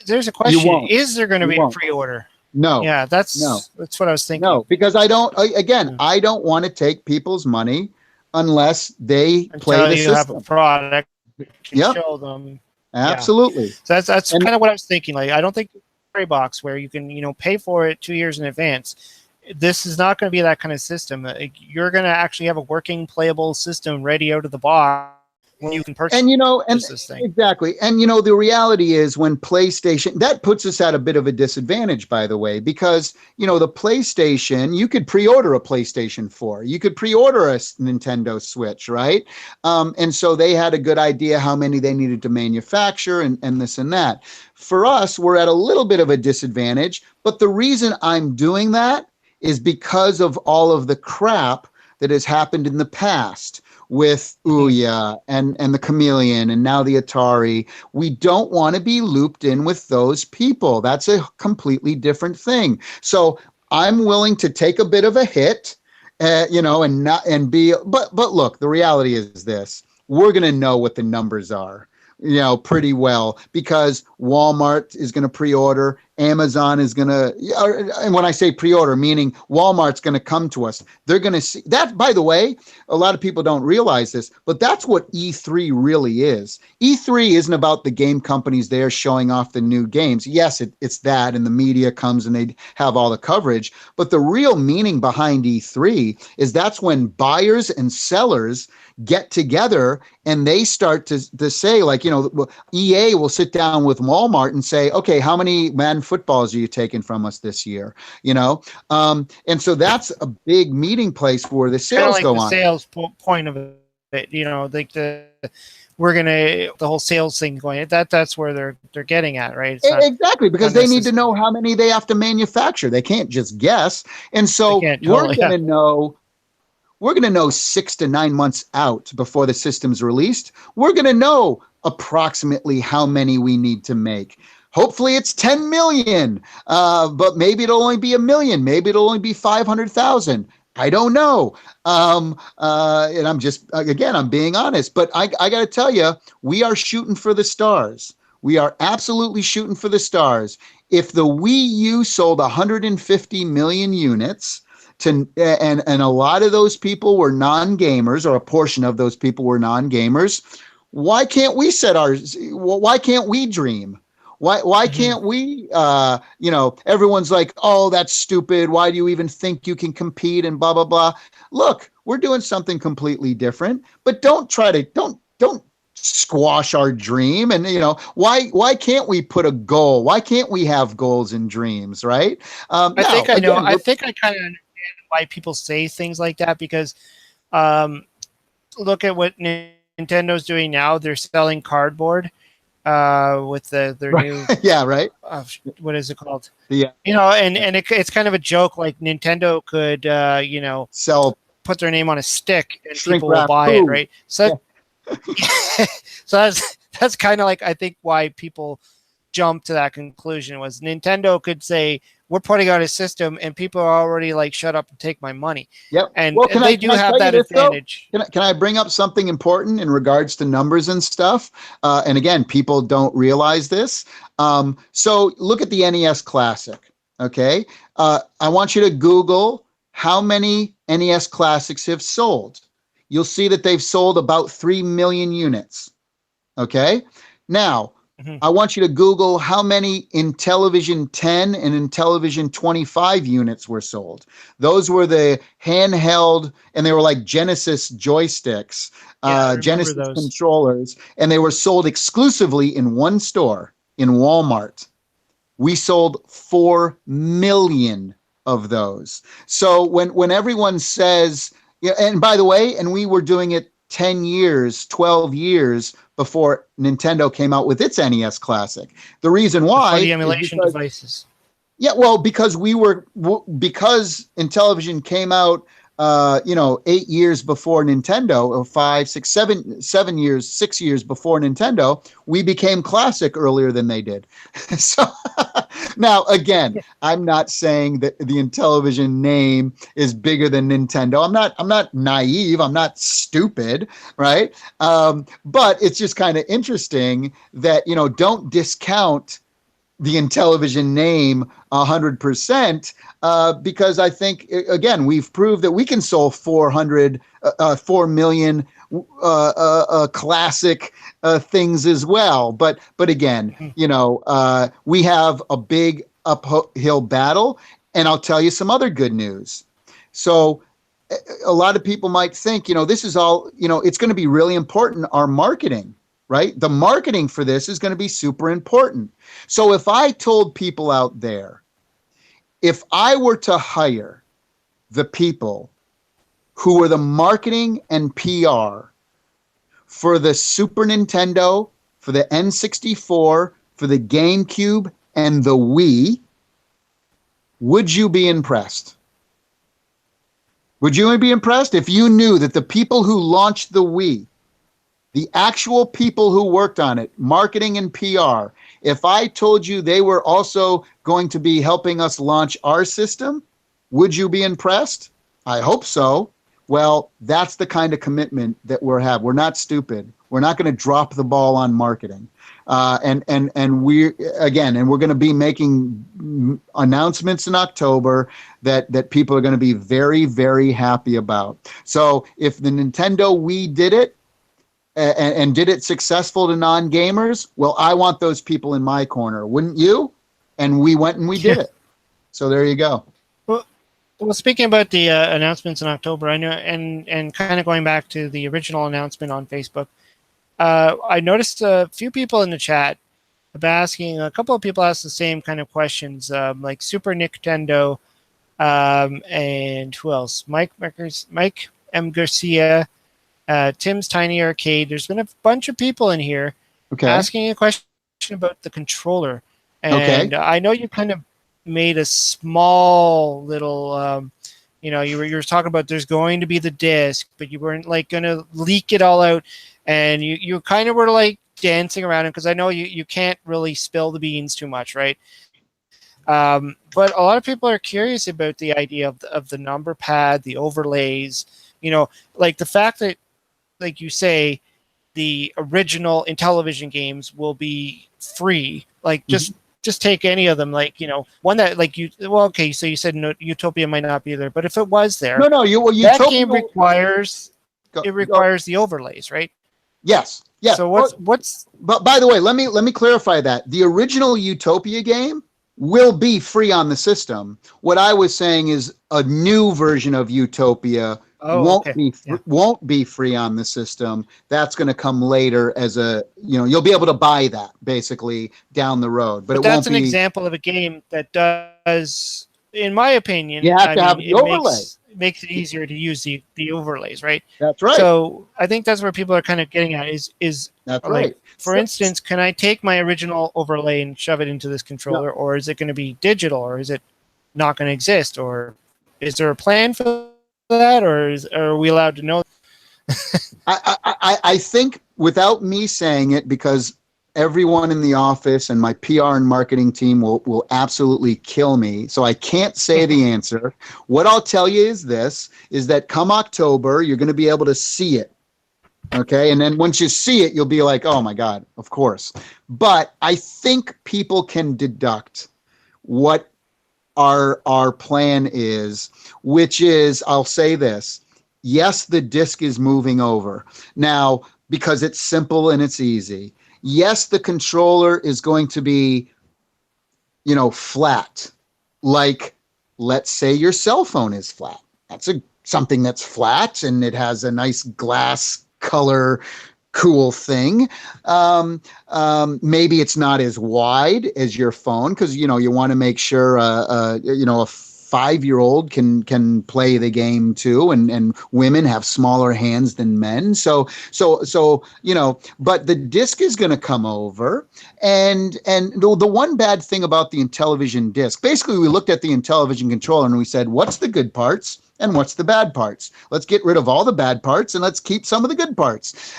there's a question: is there going to be a pre-order? No. Yeah, that's what I was thinking. No, because I don't. Again, I don't want to take people's money unless they play the system. Have a product to show them. Absolutely. Yeah. So that's kind of what I was thinking. Like, I don't think a box where you can pay for it 2 years in advance. This is not going to be that kind of system. You're going to actually have a working, playable system ready out of the box when you can purchase. And this thing. Exactly. And the reality is when PlayStation, that puts us at a bit of a disadvantage, by the way, because the PlayStation, you could pre-order a PlayStation 4, you could pre-order a Nintendo Switch, right? And so they had a good idea how many they needed to manufacture and this and that. For us, we're at a little bit of a disadvantage, but the reason I'm doing that is because of all of the crap that has happened in the past with Ouya and the Chameleon and now the Atari. We don't want to be looped in with those people. That's a completely different thing. So I'm willing to take a bit of a hit, but look, the reality is this: we're going to know what the numbers are, pretty well, because Walmart is going to pre-order, Amazon is going to, and when I say pre-order, meaning Walmart's going to come to us. They're going to see that. By the way, a lot of people don't realize this, but that's what E3 really is. E3 isn't about the game companies there showing off the new games. Yes, it's that, and the media comes and they have all the coverage. But the real meaning behind E3 is that's when buyers and sellers get together and they start to say, like, EA will sit down with Walmart and say, okay, how many Madden footballs are you taking from us this year? And so that's a big meeting place where the sales go on. Sales point of it, like the whole sales thing going. That's where they're getting at, right? Exactly, because they need to know how many they have to manufacture. They can't just guess, and so we're going to know. We're going to know 6 to 9 months out before the system's released. We're going to know approximately how many we need to make. Hopefully it's 10 million, but maybe it'll only be 1 million. Maybe it'll only be 500,000. I don't know. And I'm just, again, I'm being honest, but I got to tell you, we are shooting for the stars. We are absolutely shooting for the stars. If the Wii U sold 150 million units, and a lot of those people were non-gamers, or a portion of those people were non-gamers, why can't we why can't we dream? Why can't we, everyone's like, oh, that's stupid. Why do you even think you can compete and blah, blah, blah. Look, we're doing something completely different, but don't squash our dream. And, why can't we put a goal? Why can't we have goals and dreams, right? I think I kind of understand why people say things like that, because look at what Nintendo's doing now. They're selling cardboard with their new what is it called? It's kind of a joke. Like Nintendo could put their name on a stick and people will buy it, right? So so that's kind of like, I think, why people jump to that conclusion was Nintendo could say, we're putting out a system and people are already like, shut up and take my money. Yep. And they do have that advantage. Can I bring up something important in regards to numbers and stuff? And again, people don't realize this. So look at the NES Classic. Okay. I want you to Google how many NES Classics have sold. You'll see that they've sold about 3 million units. Okay. Now, I want you to Google how many Intellivision 10 and Intellivision 25 units were sold. Those were the handheld, and they were like Genesis joysticks, Genesis controllers, and they were sold exclusively in one store, in Walmart. We sold 4 million of those. So when everyone says, and by the way, and we were doing it 10 years, 12 years before Nintendo came out with its NES Classic. The reason why, the emulation devices. Yeah, well, because because Intellivision came out, 8 years before Nintendo, or 5, 6, 7 years, 6 years before Nintendo, we became classic earlier than they did. Now, again, I'm not saying that the Intellivision name is bigger than Nintendo. I'm not naive. I'm not stupid, right? But it's just kind of interesting that, don't discount the Intellivision name 100%, because I think, again, we've proved that we can sell 4 million classic things as well. But again, we have a big uphill battle, and I'll tell you some other good news. So a lot of people might think, this is all, it's going to be really important, our marketing, right? The marketing for this is going to be super important. So if I told people out there, if I were to hire the people who were the marketing and PR for the Super Nintendo, for the N64, for the GameCube, and the Wii, would you be impressed? Would you be impressed if you knew that the people who launched the Wii, the actual people who worked on it, marketing and PR, if I told you they were also going to be helping us launch our system, would you be impressed? I hope so. Well, that's the kind of commitment that we're not stupid. We're not going to drop the ball on marketing. And we're going to be making announcements in October that people are going to be very, very happy about. So if the Nintendo Wii did it, and did it successful to non-gamers, well, I want those people in my corner, wouldn't you? And we went and we did it. So there you go. Well, speaking about the announcements in October, I know, and kind of going back to the original announcement on Facebook, I noticed a few people in the chat asking, a couple of people asked the same kind of questions, like Super Nintendo, and who else? Mike M. Garcia, Tim's Tiny Arcade. There's been a bunch of people in here asking a question about the controller. And I know you kind of made a small little, you were talking about there's going to be the disc, but you weren't like going to leak it all out. And you kind of were like dancing around it, because I know you can't really spill the beans too much, right? But a lot of people are curious about the idea of the number pad, the overlays, like the fact that, like you say, the original Intellivision games will be free. Like just take any of them. Like, one that like so you said no, Utopia might not be there, but if it was there, that game requires the overlays, right? Yes. Yeah. So what's? But by the way, let me clarify that the original Utopia game will be free on the system. What I was saying is a new version of Utopia won't be free on the system. That's going to come later as you'll be able to buy that basically down the road. But that's an example of a game that does, in my opinion, you have to have the overlay. Makes it easier to use the overlays, right? That's right. So I think that's where people are kind of getting at is that's like, right. For instance, can I take my original overlay and shove it into this controller, or is it going to be digital, or is it not going to exist, or is there a plan for that, or are we allowed to know? I think, without me saying it, because everyone in the office and my PR and marketing team will absolutely kill me, so I can't say the answer. What I'll tell you is that come October, you're going to be able to see it. Okay, and then once you see it, you'll be like, oh my God, of course. But I think people can deduct what our plan is, which is, I'll say this: yes, the disc is moving over now because it's simple and it's easy. Yes, the controller is going to be, flat. Like, let's say your cell phone is flat. That's something that's flat and it has a nice glass color, cool thing. Maybe it's not as wide as your phone, because you want to make sure a 5-year-old can play the game too, and women have smaller hands than men. So but the disc is going to come over, and the one bad thing about the Intellivision disc, basically we looked at the Intellivision controller and we said, what's the good parts and what's the bad parts. Let's get rid of all the bad parts and let's keep some of the good parts.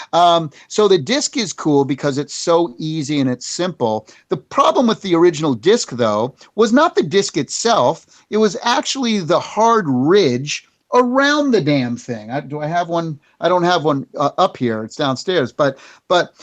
So the disc is cool because it's so easy and it's simple. The problem with the original disc, though, was not the disc itself. It was actually the hard ridge around the damn thing. Do I have one? I don't have one up here. It's downstairs. But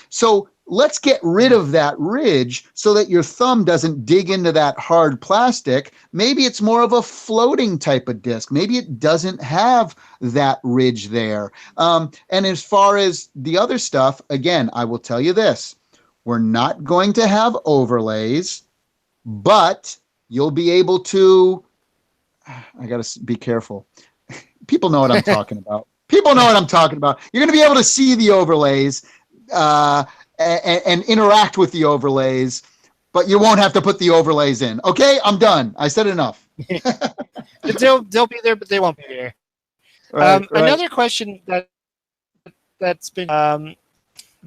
so let's get rid of that ridge so that your thumb doesn't dig into that hard plastic. Maybe it's more of a floating type of disc. Maybe it doesn't have that ridge there. And as far as the other stuff, again, I will tell you this. We're not going to have overlays, but you'll be able to, I got to be careful. People know what I'm talking about. People know what I'm talking about. You're going to be able to see the overlays and interact with the overlays, but you won't have to put the overlays in. Okay, I'm done. I said enough. They'll be there, but they won't be there. Right. Another question that's been I'm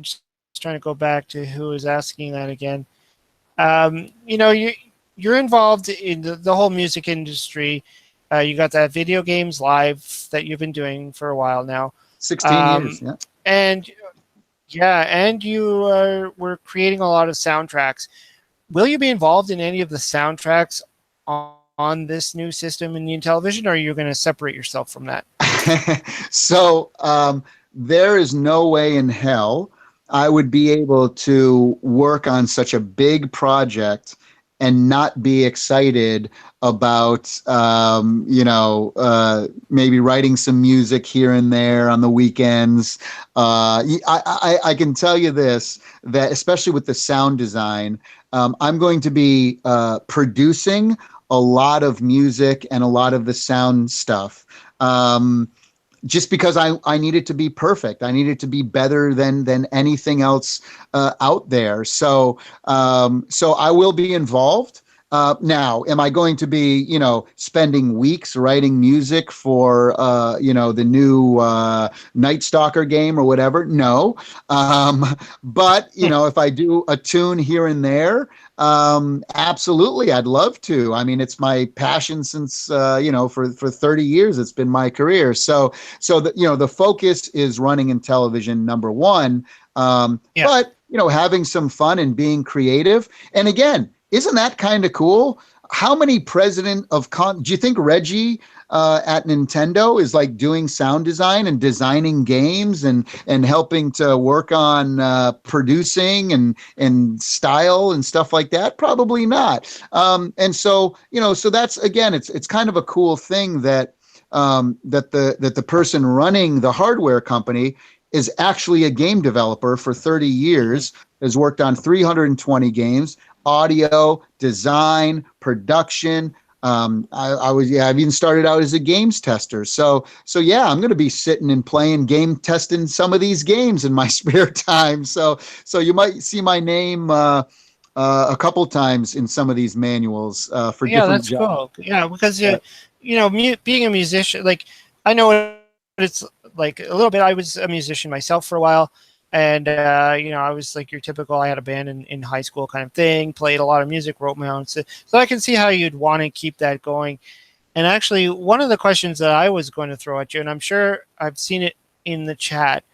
just trying to go back to who was asking that again. You're involved in the whole music industry. You got that video games live that you've been doing for a while now. 16 years, yeah. And you were creating a lot of soundtracks. Will you be involved in any of the soundtracks on this new system in the Intellivision, or are you going to separate yourself from that? So there is no way in hell I would be able to work on such a big project and not be excited about, maybe writing some music here and there on the weekends. I can tell you this, that especially with the sound design, I'm going to be producing a lot of music and a lot of the sound stuff. Just because I need it to be perfect. I need it to be better than anything else out there. So I will be involved. Now, am I going to be, spending weeks writing music for, the new Night Stalker game or whatever? No. But, if I do a tune here and there, absolutely, I'd love to. I mean, it's my passion since, for 30 years, it's been my career. So the focus is running Intellivision, number one. But, having some fun and being creative. And again, isn't that kind of cool? How many president of do you think Reggie at Nintendo is like doing sound design and designing games and helping to work on producing and style and stuff like that? Probably not. And so, so that's, again, it's kind of a cool thing that that the person running the hardware company is actually a game developer for 30 years, has worked on 320 games, audio, design, production. I've even started out as a games tester. So yeah, I'm going to be sitting and playing game testing some of these games in my spare time. So you might see my name a couple times in some of these manuals for different jobs. Yeah, that's cool. Yeah, because being a musician, like I know what it's like a little bit. I was a musician myself for a while. And, I was like your typical, I had a band in high school kind of thing, played a lot of music, wrote my own. So I can see how you'd want to keep that going. And actually, one of the questions that I was going to throw at you, and I'm sure I've seen it in the chat,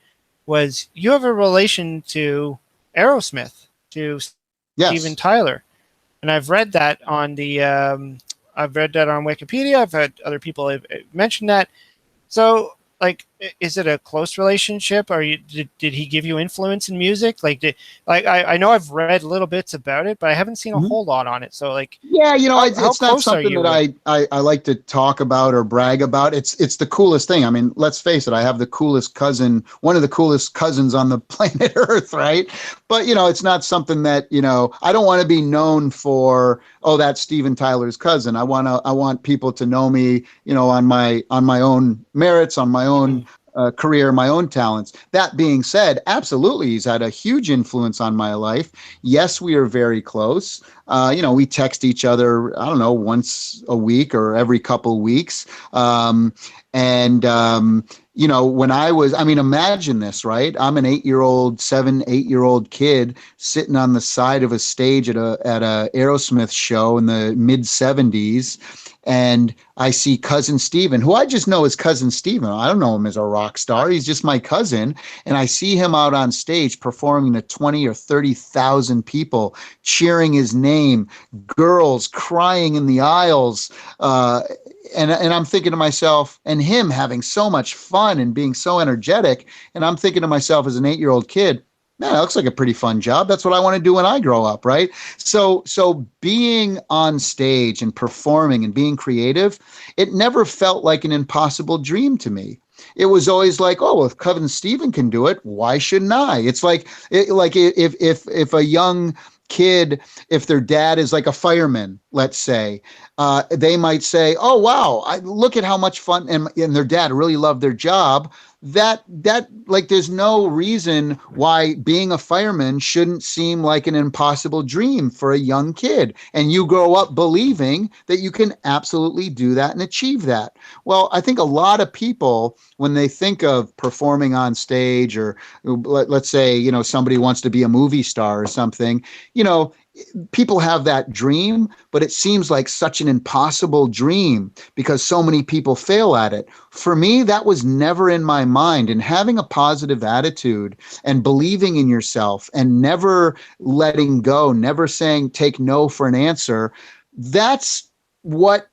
was you have a relation to Aerosmith, to Steven Tyler. And I've read that on I've read that on Wikipedia. I've had other people have mentioned that. So, like, is it a close relationship? Or did he give you influence in music? I know I've read little bits about it, but I haven't seen a whole lot on it. So yeah, it's not something that I like to talk about or brag about. It's the coolest thing. I mean, let's face it, I have the coolest cousin, one of the coolest cousins on the planet Earth, right? But it's not something that I don't want to be known for. Oh, that's Steven Tyler's cousin. I want people to know me, on my own merits, on my own career, my own talents. That being said, absolutely, he's had a huge influence on my life. Yes, we are very close. We text each other, I don't know, once a week or every couple weeks. When imagine this, right? I'm an 8-year-old kid sitting on the side of a stage at a Aerosmith show in the mid 70s. And I see Cousin Steven, who I just know as Cousin Steven. I don't know him as a rock star. He's just my cousin. And I see him out on stage performing to 20 or 30,000 people, cheering his name, girls crying in the aisles. And I'm thinking to myself, and him having so much fun and being so energetic. And I'm thinking to myself as an 8-year-old kid, man, that looks like a pretty fun job. That's what I want to do when I grow up, right? So being on stage and performing and being creative, it never felt like an impossible dream to me. It was always like, oh, well, if Cousin Steven can do it, why shouldn't I? It's like if a young kid, if their dad is like a fireman, let's say, they might say, oh, wow, look at how much fun, and their dad really loved their job. That there's no reason why being a fireman shouldn't seem like an impossible dream for a young kid. And you grow up believing that you can absolutely do that and achieve that. Well, I think a lot of people, when they think of performing on stage, or let's say, somebody wants to be a movie star or something, people have that dream, but it seems like such an impossible dream because so many people fail at it. For me, that was never in my mind. And having a positive attitude and believing in yourself and never letting go, never saying take no for an answer, that's what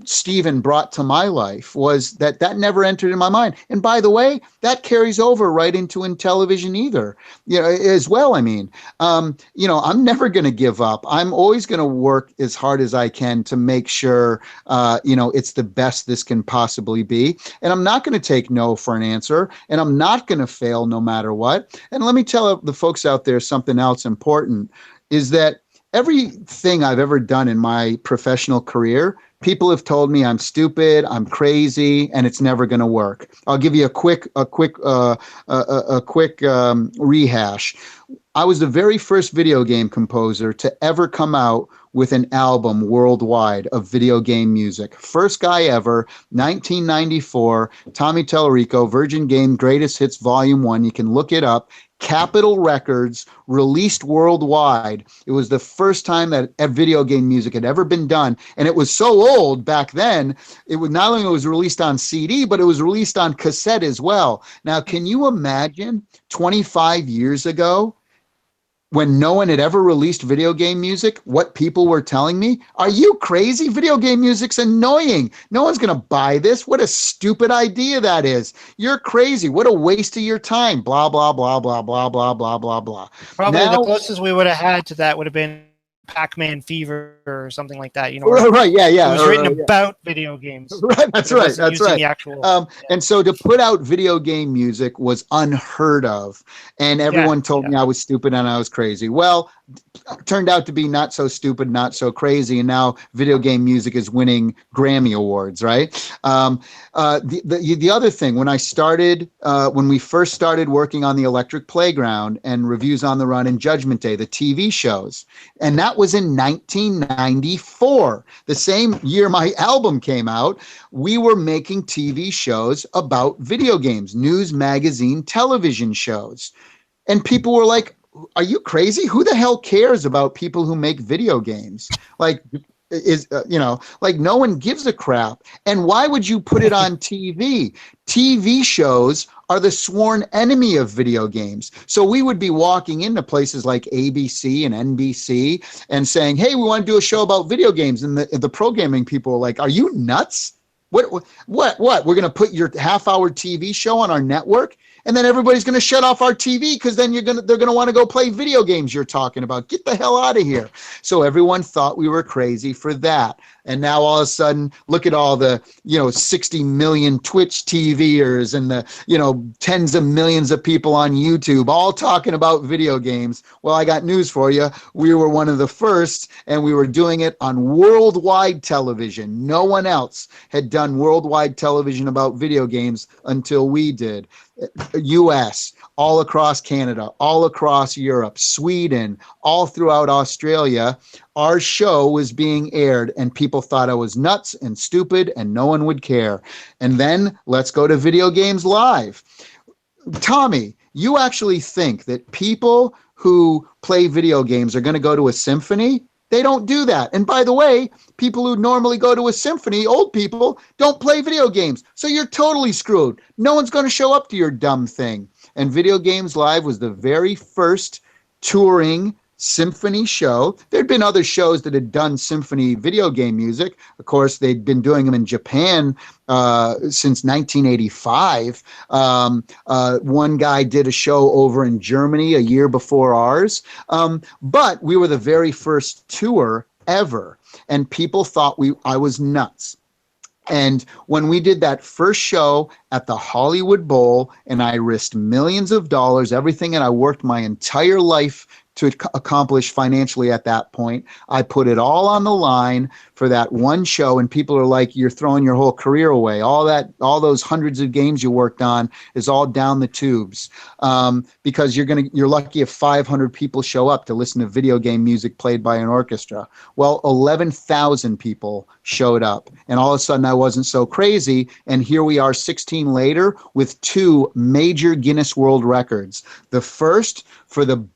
Stephen brought to my life, was that never entered in my mind. And by the way, that carries over right into Intellivision as well. I'm never going to give up. I'm always going to work as hard as I can to make sure, it's the best this can possibly be. And I'm not going to take no for an answer, and I'm not going to fail no matter what. And let me tell the folks out there something else important is that everything I've ever done in my professional career, people have told me I'm stupid, I'm crazy, and it's never going to work. I'll give you a quick rehash. I was the very first video game composer to ever come out with an album worldwide of video game music. First guy ever, 1994, Tommy Tallarico, Virgin Game Greatest Hits Volume 1. You can look it up. Capitol Records, released worldwide. It was the first time that video game music had ever been done. And it was so old back then, it was not only was released on CD, but it was released on cassette as well. Now, can you imagine 25 years ago, when no one had ever released video game music, what people were telling me? Are you crazy? Video game music's annoying. No one's going to buy this. What a stupid idea that is. You're crazy. What a waste of your time. Blah, blah, blah, blah, blah, blah, blah, blah, blah. Probably the closest we would have had to that would have been Pac-Man Fever or something like that. Right, yeah. It was written about video games. Right, that's right. The actual, And so to put out video game music was unheard of. And everyone told me I was stupid and I was crazy. Well, turned out to be not so stupid, not so crazy. And now video game music is winning Grammy Awards, right? The other thing, when we first started working on The Electric Playground and Reviews on the Run and Judgment Day, the TV shows, and that was in 1994, the same year my album came out, we were making TV shows about video games, news, magazine, television shows. And people were like, are you crazy? Who the hell cares about people who make video games? No one gives a crap. And why would you put it on TV? TV shows are the sworn enemy of video games. So we would be walking into places like ABC and NBC and saying, hey, we want to do a show about video games. And the programming people are like, are you nuts? What? We're going to put your half-hour TV show on our network? And then everybody's going to shut off our TV because then they're going to want to go play video games you're talking about. Get the hell out of here. So everyone thought we were crazy for that. And now all of a sudden, look at all the, 60 million Twitch TVers and the, tens of millions of people on YouTube all talking about video games. Well, I got news for you. We were one of the first, and we were doing it on worldwide television. No one else had done worldwide television about video games until we did. US, all across Canada, all across Europe, Sweden, all throughout Australia, our show was being aired and people thought I was nuts and stupid and no one would care. And then let's go to Video Games Live. Tommy, you actually think that people who play video games are going to go to a symphony? They don't do that. And by the way, people who normally go to a symphony, old people, don't play video games. So you're totally screwed. No one's going to show up to your dumb thing. And Video Games Live was the very first touring symphony show. There'd been other shows that had done symphony video game music. Of course, they'd been doing them in Japan since 1985. One guy did a show over in Germany a year before ours. But we were the very first tour ever. And people thought I was nuts. And when we did that first show at the Hollywood Bowl, and I risked millions of dollars, everything, and I worked my entire life to accomplish financially at that point. I put it all on the line for that one show, and people are like, you're throwing your whole career away. All those hundreds of games you worked on is all down the tubes, because you're lucky if 500 people show up to listen to video game music played by an orchestra. Well, 11,000 people showed up, and all of a sudden I wasn't so crazy, and here we are 16 later with 2 major Guinness World Records. The first for the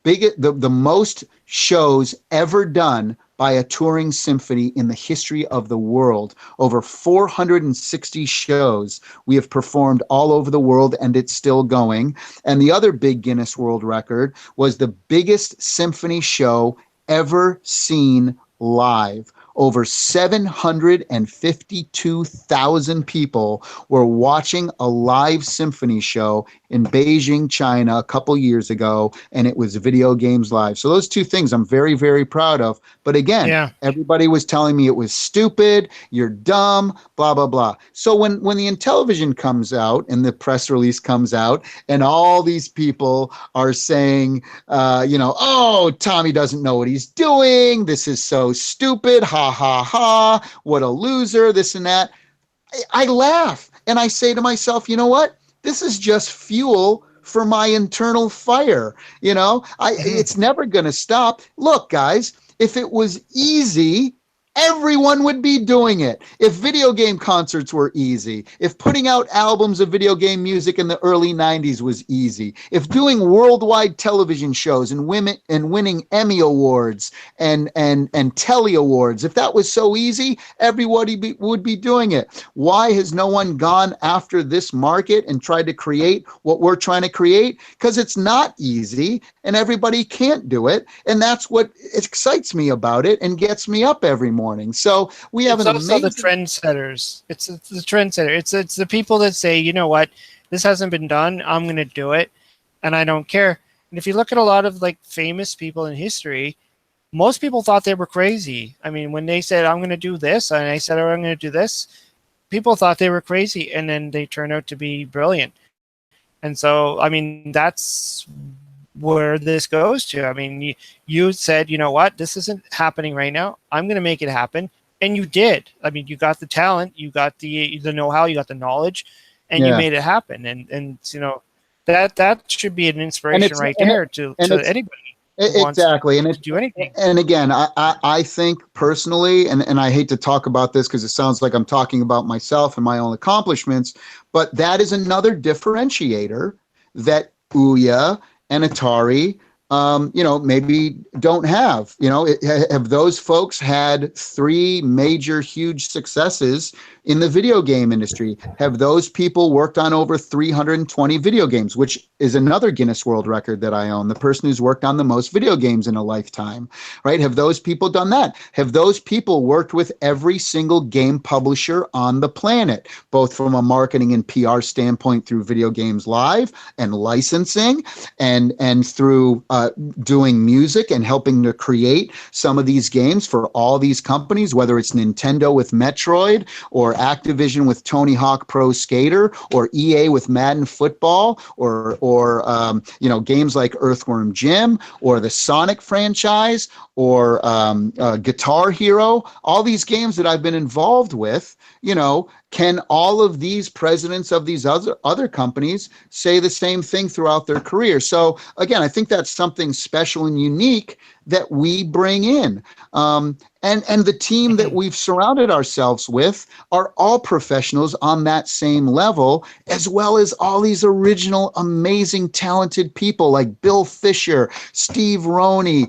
most shows ever done by a touring symphony in the history of the world. Over 460 shows we have performed all over the world, and it's still going. And the other big Guinness World Record was the biggest symphony show ever seen live. Over 752,000 people were watching a live symphony show in Beijing, China a couple years ago, and it was Video Games Live. So those 2 things I'm very, very proud of. But again, Everybody was telling me it was stupid, you're dumb, blah, blah, blah. So when the Intellivision comes out and the press release comes out and all these people are saying, oh, Tommy doesn't know what he's doing, this is so stupid, ha, ha, ha, what a loser, this and that, I laugh and I say to myself, you know what? This is just fuel for my internal fire. It's never going to stop. Look, guys, if it was easy, everyone would be doing it. If video game concerts were easy, if putting out albums of video game music in the early 90s was easy, if doing worldwide television shows and winning Emmy awards and Telly awards, if that was so easy, everybody would be doing it. Why has no one gone after this market and tried to create what we're trying to create? Because it's not easy and everybody can't do it. And that's what excites me about it and gets me up every morning. So we have the trendsetters. It's the trendsetter. It's the people that say, you know what, this hasn't been done, I'm going to do it, and I don't care. And if you look at a lot of famous people in history, most people thought they were crazy. I mean, when they said, I'm going to do this, and I said, oh, I'm going to do this, people thought they were crazy, and then they turn out to be brilliant. And so, I mean, that's where this goes to. I mean, you said, you know what, this isn't happening right now, I'm going to make it happen, and you did. I mean, you got the talent, you got the know-how, you got the knowledge, and you made it happen. And that should be an inspiration right there to anybody. Exactly, and to do anything. And again, I think personally, and I hate to talk about this because it sounds like I'm talking about myself and my own accomplishments, but that is another differentiator that Ouya and Atari, maybe don't have. Have those folks had 3 major, huge successes in the video game industry? Have those people worked on over 320 video games, which is another Guinness World Record that I own, the person who's worked on the most video games in a lifetime, right? Have those people done that? Have those people worked with every single game publisher on the planet, both from a marketing and PR standpoint through Video Games Live and licensing and through doing music and helping to create some of these games for all these companies, whether it's Nintendo with Metroid or Activision with Tony Hawk Pro Skater or EA with Madden Football or games like Earthworm Jim or the Sonic franchise or Guitar Hero, all these games that I've been involved with, can all of these presidents of these other companies say the same thing throughout their career? So again, I think that's something special and unique that we bring in. And the team that we've surrounded ourselves with are all professionals on that same level, as well as all these original, amazing, talented people like Bill Fisher, Steve Roney,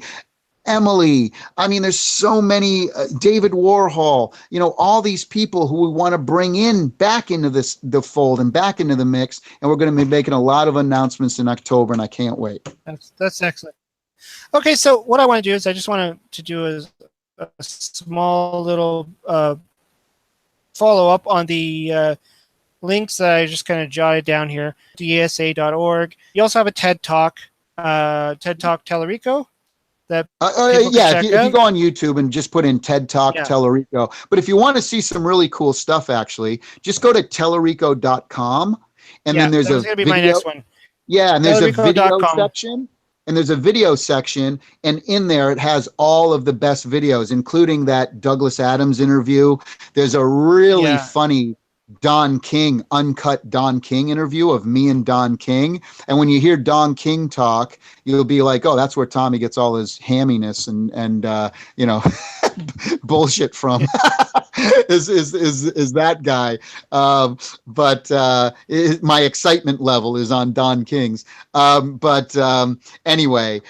Emily. I mean, there's so many, David Warhol, all these people who we want to bring in back into the fold and back into the mix. And we're going to be making a lot of announcements in October, and I can't wait. That's excellent. Okay, so what I want to do is I just want to do a small little follow up on the links that I just kind of jotted down here, desa.org. You also have a TED Talk Tallarico. That if you go on YouTube and just put in TED Talk Tallarico. But if you want to see some really cool stuff, actually, just go to tellarico.com, and then there's going to be my next one. Yeah, and there's a video section. And there's a video section, and in there it has all of the best videos, including that Douglas Adams interview. There's a really funny Don King, uncut Don King interview of me and Don King. And when you hear Don King talk, you'll be like, oh, that's where Tommy gets all his hamminess and bullshit from. is that guy. But my excitement level is on Don King's. Anyway,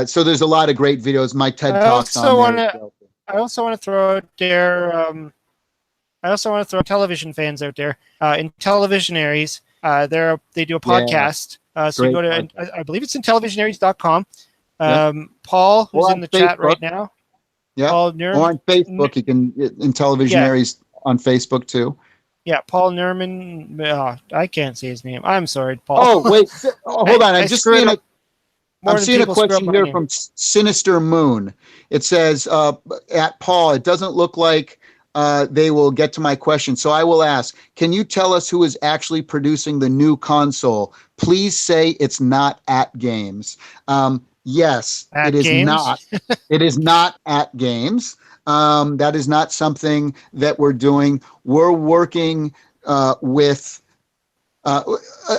so there's a lot of great videos. My TED Talks on there. I also want to throw out there. I also want to throw television fans out there. Intellivisionaries, they do a podcast. So you go to, I believe it's intellivisionaries.com. Paul, who's in the chat right now. Yeah. Paul or on Facebook, you can Intellivisionaries on Facebook too. Yeah, Paul Nerman. I can't say his name. I'm sorry, Paul. Oh wait, hold on. I'm seeing a question here from Sinister Moon. It says, at Paul, it doesn't look like they will get to my question. So I will ask, can you tell us who is actually producing the new console? Please say it's not At Games. Yes, it is not. It is not At Games. That is not something that we're doing. We're working with,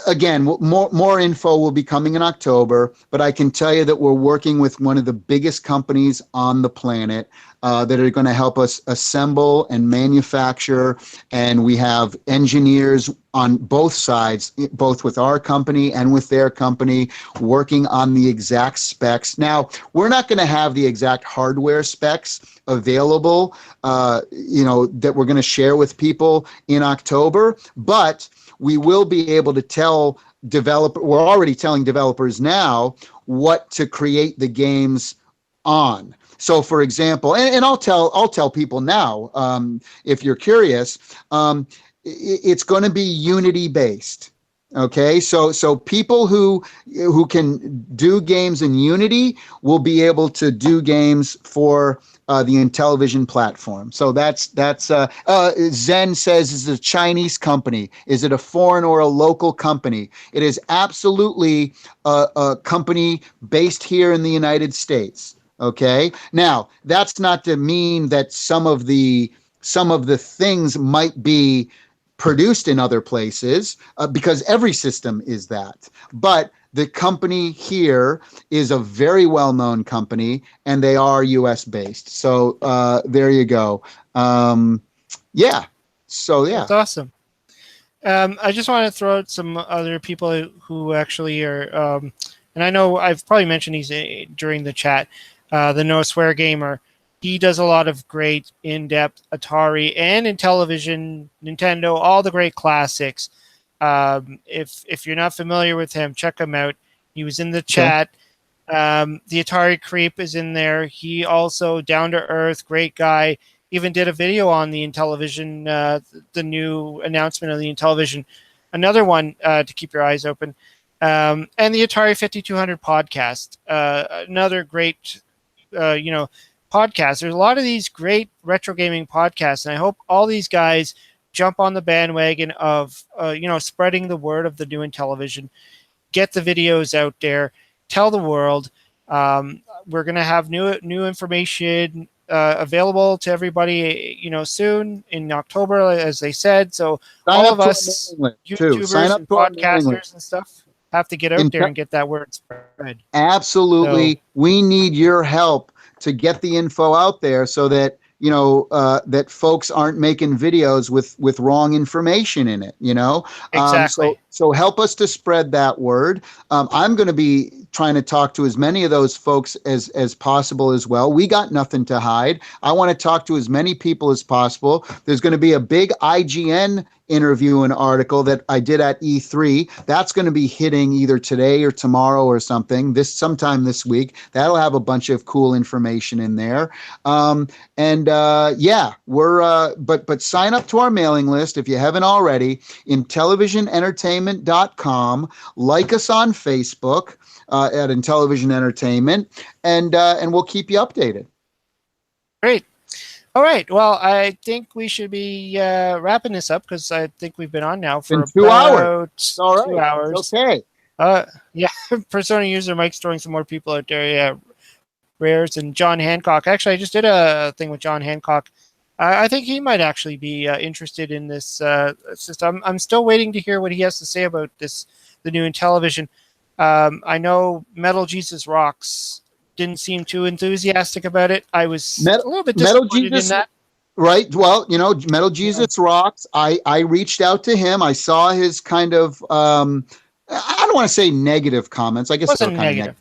again, more info will be coming in October, but I can tell you that we're working with one of the biggest companies on the planet that are going to help us assemble and manufacture. And we have engineers on both sides, both with our company and with their company, working on the exact specs. Now, we're not going to have the exact hardware specs available, that we're going to share with people in October, but we will be able to tell we're already telling developers now what to create the games on. So for example, and I'll tell people now, if you're curious, it's going to be Unity based. Okay, so people who can do games in Unity will be able to do games for the Intellivision platform. So that's Zen says, is it a Chinese company? Is it a foreign or a local company? It is absolutely a company based here in the United States. Okay, now that's not to mean that some of the things might be produced in other places, because every system is that. But the company here is a very well-known company, and they are U.S. based. So there you go. That's awesome. I just want to throw out some other people who actually are, and I know I've probably mentioned these during the chat. The No Swear Gamer. He does a lot of great in-depth Atari and Intellivision, Nintendo, all the great classics. If you're not familiar with him, check him out. He was in the chat. The Atari Creep is in there. He also, down to earth, great guy. Even did a video on the Intellivision, the new announcement of the Intellivision. Another one to keep your eyes open. And the Atari 5200 podcast. Another great, podcasts. There's a lot of these great retro gaming podcasts, and I hope all these guys jump on the bandwagon of spreading the word of the new Intellivision, get the videos out there, tell the world. We're going to have new information available to everybody, soon in October, as they said. So Sign all up of to our us mailing list too. Sign YouTubers up and to our mailing podcasters list. and stuff have to get out there and get that word spread. Absolutely. So, We need your help to get the info out there so that, that folks aren't making videos with wrong information in it, exactly. So help us to spread that word. I'm going to be trying to talk to as many of those folks as possible as well. We got nothing to hide. I want to talk to as many people as possible. There's going to be a big IGN interview and article that I did at E3. That's going to be hitting either today or tomorrow or something, sometime this week. That'll have a bunch of cool information in there. But sign up to our mailing list if you haven't already. Intellivisionentertainment.com. Like us on Facebook at Intellivision Entertainment, and we'll keep you updated. Great. All right. Well, I think we should be wrapping this up because I think we've been on now for Been 2 hours. about All right. 2 hours. Okay. Yeah. Persona user Mike's throwing some more people out there. Yeah. Rares and John Hancock. Actually, I just did a thing with John Hancock. I think he might actually be interested in this system. I'm still waiting to hear what he has to say about the new Intellivision. I know Metal Jesus Rocks didn't seem too enthusiastic about it. I was a little bit disappointed in that. Right. Well, Metal Jesus Rocks. I reached out to him. I saw his kind of, I don't want to say negative comments. I guess it wasn't negative.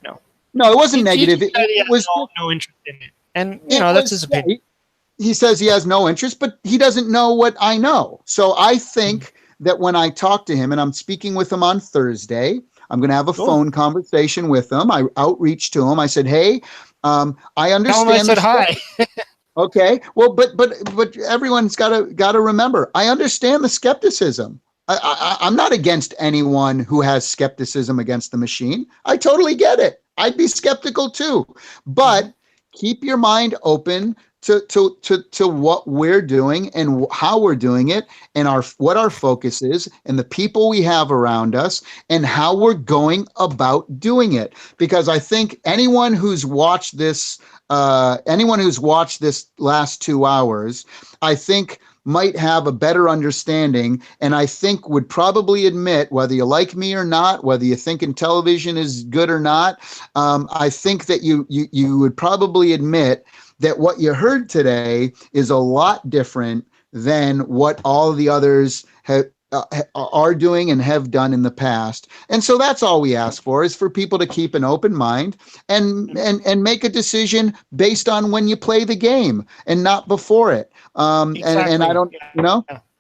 No, it wasn't negative. He was no interest in it. And, that's his opinion. He says he has no interest, but he doesn't know what I know. So I think that when I talk to him, and I'm speaking with him on Thursday, I'm going to have a phone conversation with him. I outreach to him. I said, hey, I understand. I said hi. Okay. Well, but everyone's got to remember, I understand the skepticism. I'm not against anyone who has skepticism against the machine. I totally get it. I'd be skeptical too, but keep your mind open to what we're doing and how we're doing it, and what our focus is, and the people we have around us, and how we're going about doing it. Because I think anyone who's watched this last 2 hours, I think might have a better understanding, and I think would probably admit, whether you like me or not, whether you think Intellivision is good or not, I think that you would probably admit that what you heard today is a lot different than what all the others are doing and have done in the past. And so that's all we ask for, is for people to keep an open mind and make a decision based on when you play the game and not before it. Exactly. And I don't,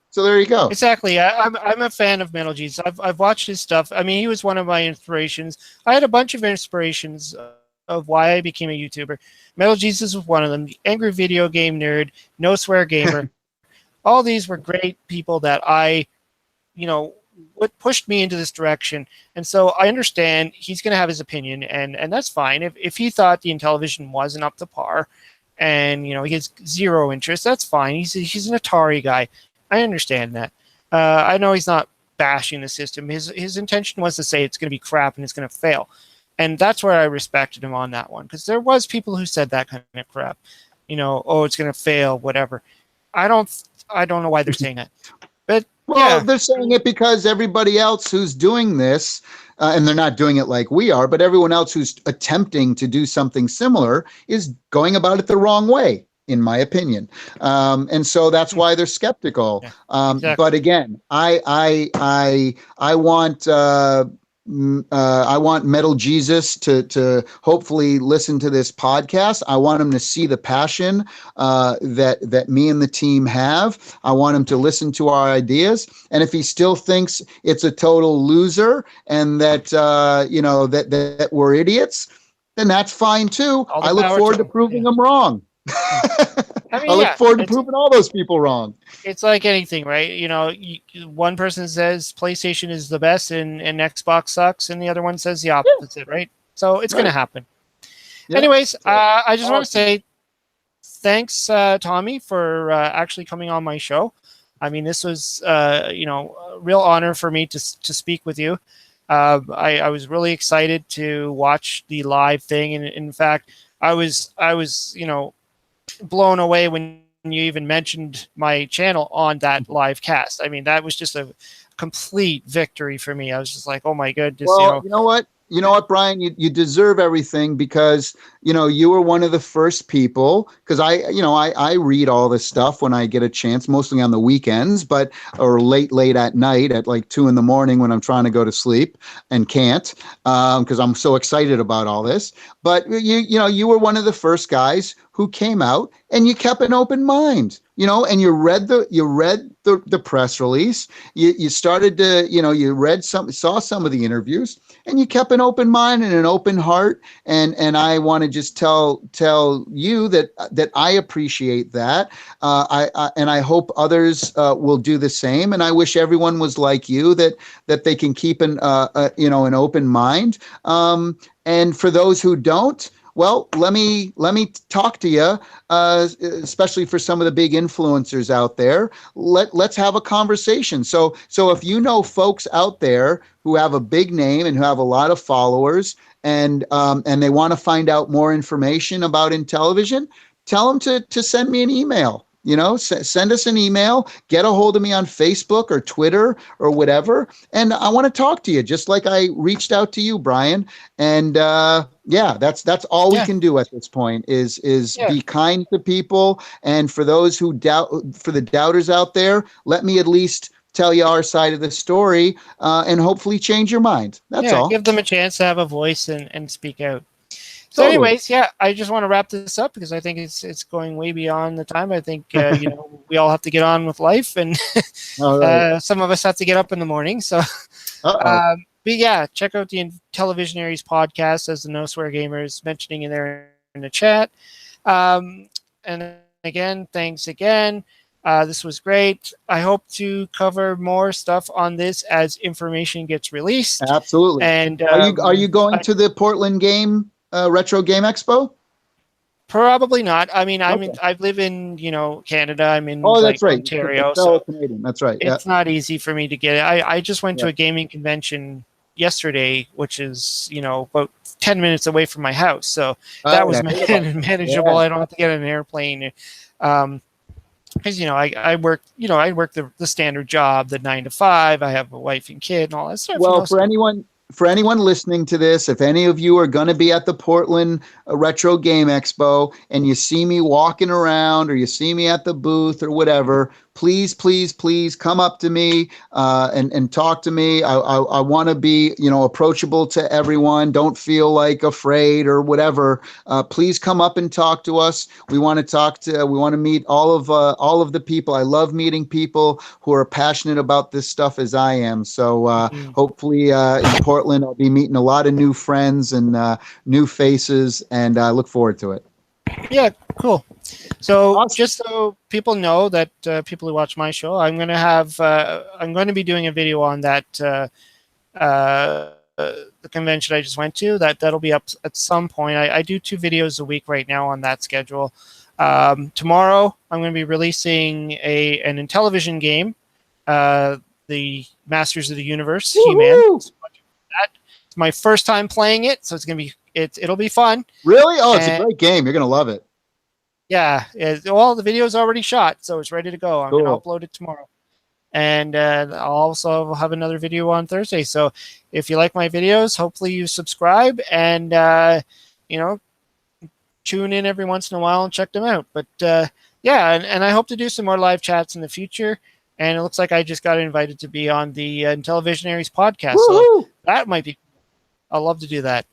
so there you go. Exactly. I'm a fan of Metal Jesus. I've watched his stuff. I mean, he was one of my inspirations. I had a bunch of inspirations of why I became a YouTuber. Metal Jesus was one of them. The Angry Video Game Nerd, No Swear Gamer. All these were great people that what pushed me into this direction. And so I understand he's going to have his opinion, and that's fine. If he thought the Intellivision wasn't up to par, and he has zero interest, that's fine. He's an Atari guy. I understand that. I know he's not bashing the system. His intention was to say it's going to be crap and it's going to fail. And that's where I respected him on that one, because there was people who said that kind of crap. It's going to fail, whatever. I don't know why they're saying that. But they're saying it because everybody else who's doing this, and they're not doing it like we are, but everyone else who's attempting to do something similar is going about it the wrong way, in my opinion. And so that's why they're skeptical. Yeah, exactly. But again, I want Metal Jesus to hopefully listen to this podcast. I want him to see the passion that me and the team have. I want him to listen to our ideas. And if he still thinks it's a total loser and that that we're idiots, then that's fine too. I look forward to proving him wrong. I look forward to proving all those people wrong. It's like anything, right? One person says PlayStation is the best and Xbox sucks, and the other one says the opposite, right? So it's going to happen. Yeah. Anyways, I just want to say thanks, Tommy, for actually coming on my show. I mean, this was a real honor for me to speak with you. I was really excited to watch the live thing, and in fact, I was blown away when you even mentioned my channel on that live cast. I mean, that was just a complete victory for me. I was just like, oh my goodness, Well, you know what? You know what, Brian? You deserve everything because, you were one of the first people, because I read all this stuff when I get a chance, mostly on the weekends, or late at night at like 2 a.m. when I'm trying to go to sleep and can't, because I'm so excited about all this. But you were one of the first guys who came out and you kept an open mind, and you read the press release. You started to, saw some of the interviews, and you kept an open mind and an open heart. And I want to just tell you that I appreciate that. And I hope others will do the same. And I wish everyone was like you, that they can keep an open mind. And for those who don't, well, let me talk to you, especially for some of the big influencers out there. Let's have a conversation. So if you know folks out there who have a big name and who have a lot of followers, and they want to find out more information about Intellivision, tell them to send me an email. Send us an email, get a hold of me on Facebook or Twitter or whatever. And I want to talk to you just like I reached out to you, Brian. And that's all we can do at this point is be kind to people. And for those who doubt, for the doubters out there, let me at least tell you our side of the story, and hopefully change your mind. That's all. Give them a chance to have a voice and speak out. So anyways, I just want to wrap this up because I think it's going way beyond the time. I think, we all have to get on with life, and some of us have to get up in the morning. So, but yeah, check out the Intellivisionaries podcast, as the No Swear Gamer is mentioning in there in the chat. And again, thanks again. This was great. I hope to cover more stuff on this as information gets released. Absolutely. And are you going to the Portland Retro Game Expo? Probably not. I mean, I live in Canada. I'm in that's right. Ontario, so Canadian. That's right. It's not easy for me to get. I just went to a gaming convention yesterday, which is about 10 minutes away from my house, so that was manageable. I don't have to get on an airplane. Because I work the standard job, the 9 to 5. I have a wife and kid and all that stuff. Well, for anyone listening to this, if any of you are going to be at the Portland Retro Game Expo and you see me walking around or you see me at the booth or whatever, please come up to me and talk to me. I want to be approachable to everyone. Don't feel like afraid or whatever. Please come up and talk to us. We want to meet all of the people. I love meeting people who are passionate about this stuff as I am. So hopefully in Portland I'll be meeting a lot of new friends and new faces, and I look forward to it. Yeah, cool. So just so people know that people who watch my show, I'm going to be doing a video on that the convention I just went to. That'll be up at some point. I do 2 videos a week right now on that schedule. Tomorrow I'm going to be releasing an Intellivision game, the Masters of the Universe, He-Man. It's my first time playing it, so it'll be fun. Really? Oh, it's a great game. You're going to love it. Yeah, the video's already shot, so it's ready to go. I'm going to upload it tomorrow. And I'll also have another video on Thursday. So if you like my videos, hopefully you subscribe and, tune in every once in a while and check them out. But and I hope to do some more live chats in the future. And it looks like I just got invited to be on the Intellivisionaries podcast. Woo-hoo! So that might be, I'll love to do that.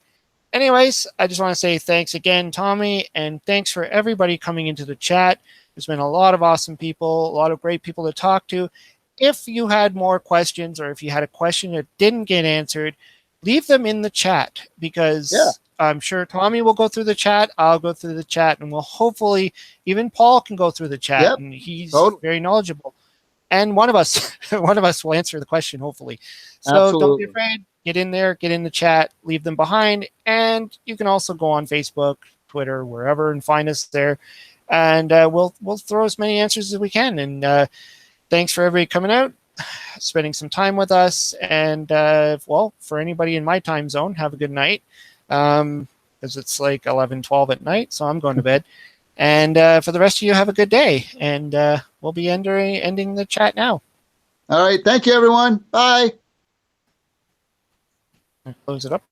Anyways, I just want to say thanks again, Tommy, and thanks for everybody coming into the chat. There's been a lot of awesome people, a lot of great people to talk to. If you had more questions or if you had a question that didn't get answered, leave them in the chat because I'm sure Tommy will go through the chat. I'll go through the chat, and we'll hopefully even Paul can go through the chat, and he's very knowledgeable. And one of us will answer the question, hopefully. So Don't be afraid. Get in there, get in the chat, leave them behind, and you can also go on Facebook, Twitter, wherever, and find us there. And we'll throw as many answers as we can. And thanks for everybody coming out, spending some time with us. And for anybody in my time zone, have a good night, because it's like 11, 12 at night, so I'm going to bed. And for the rest of you, have a good day. And we'll be ending the chat now. All right. Thank you, everyone. Bye. Close it up.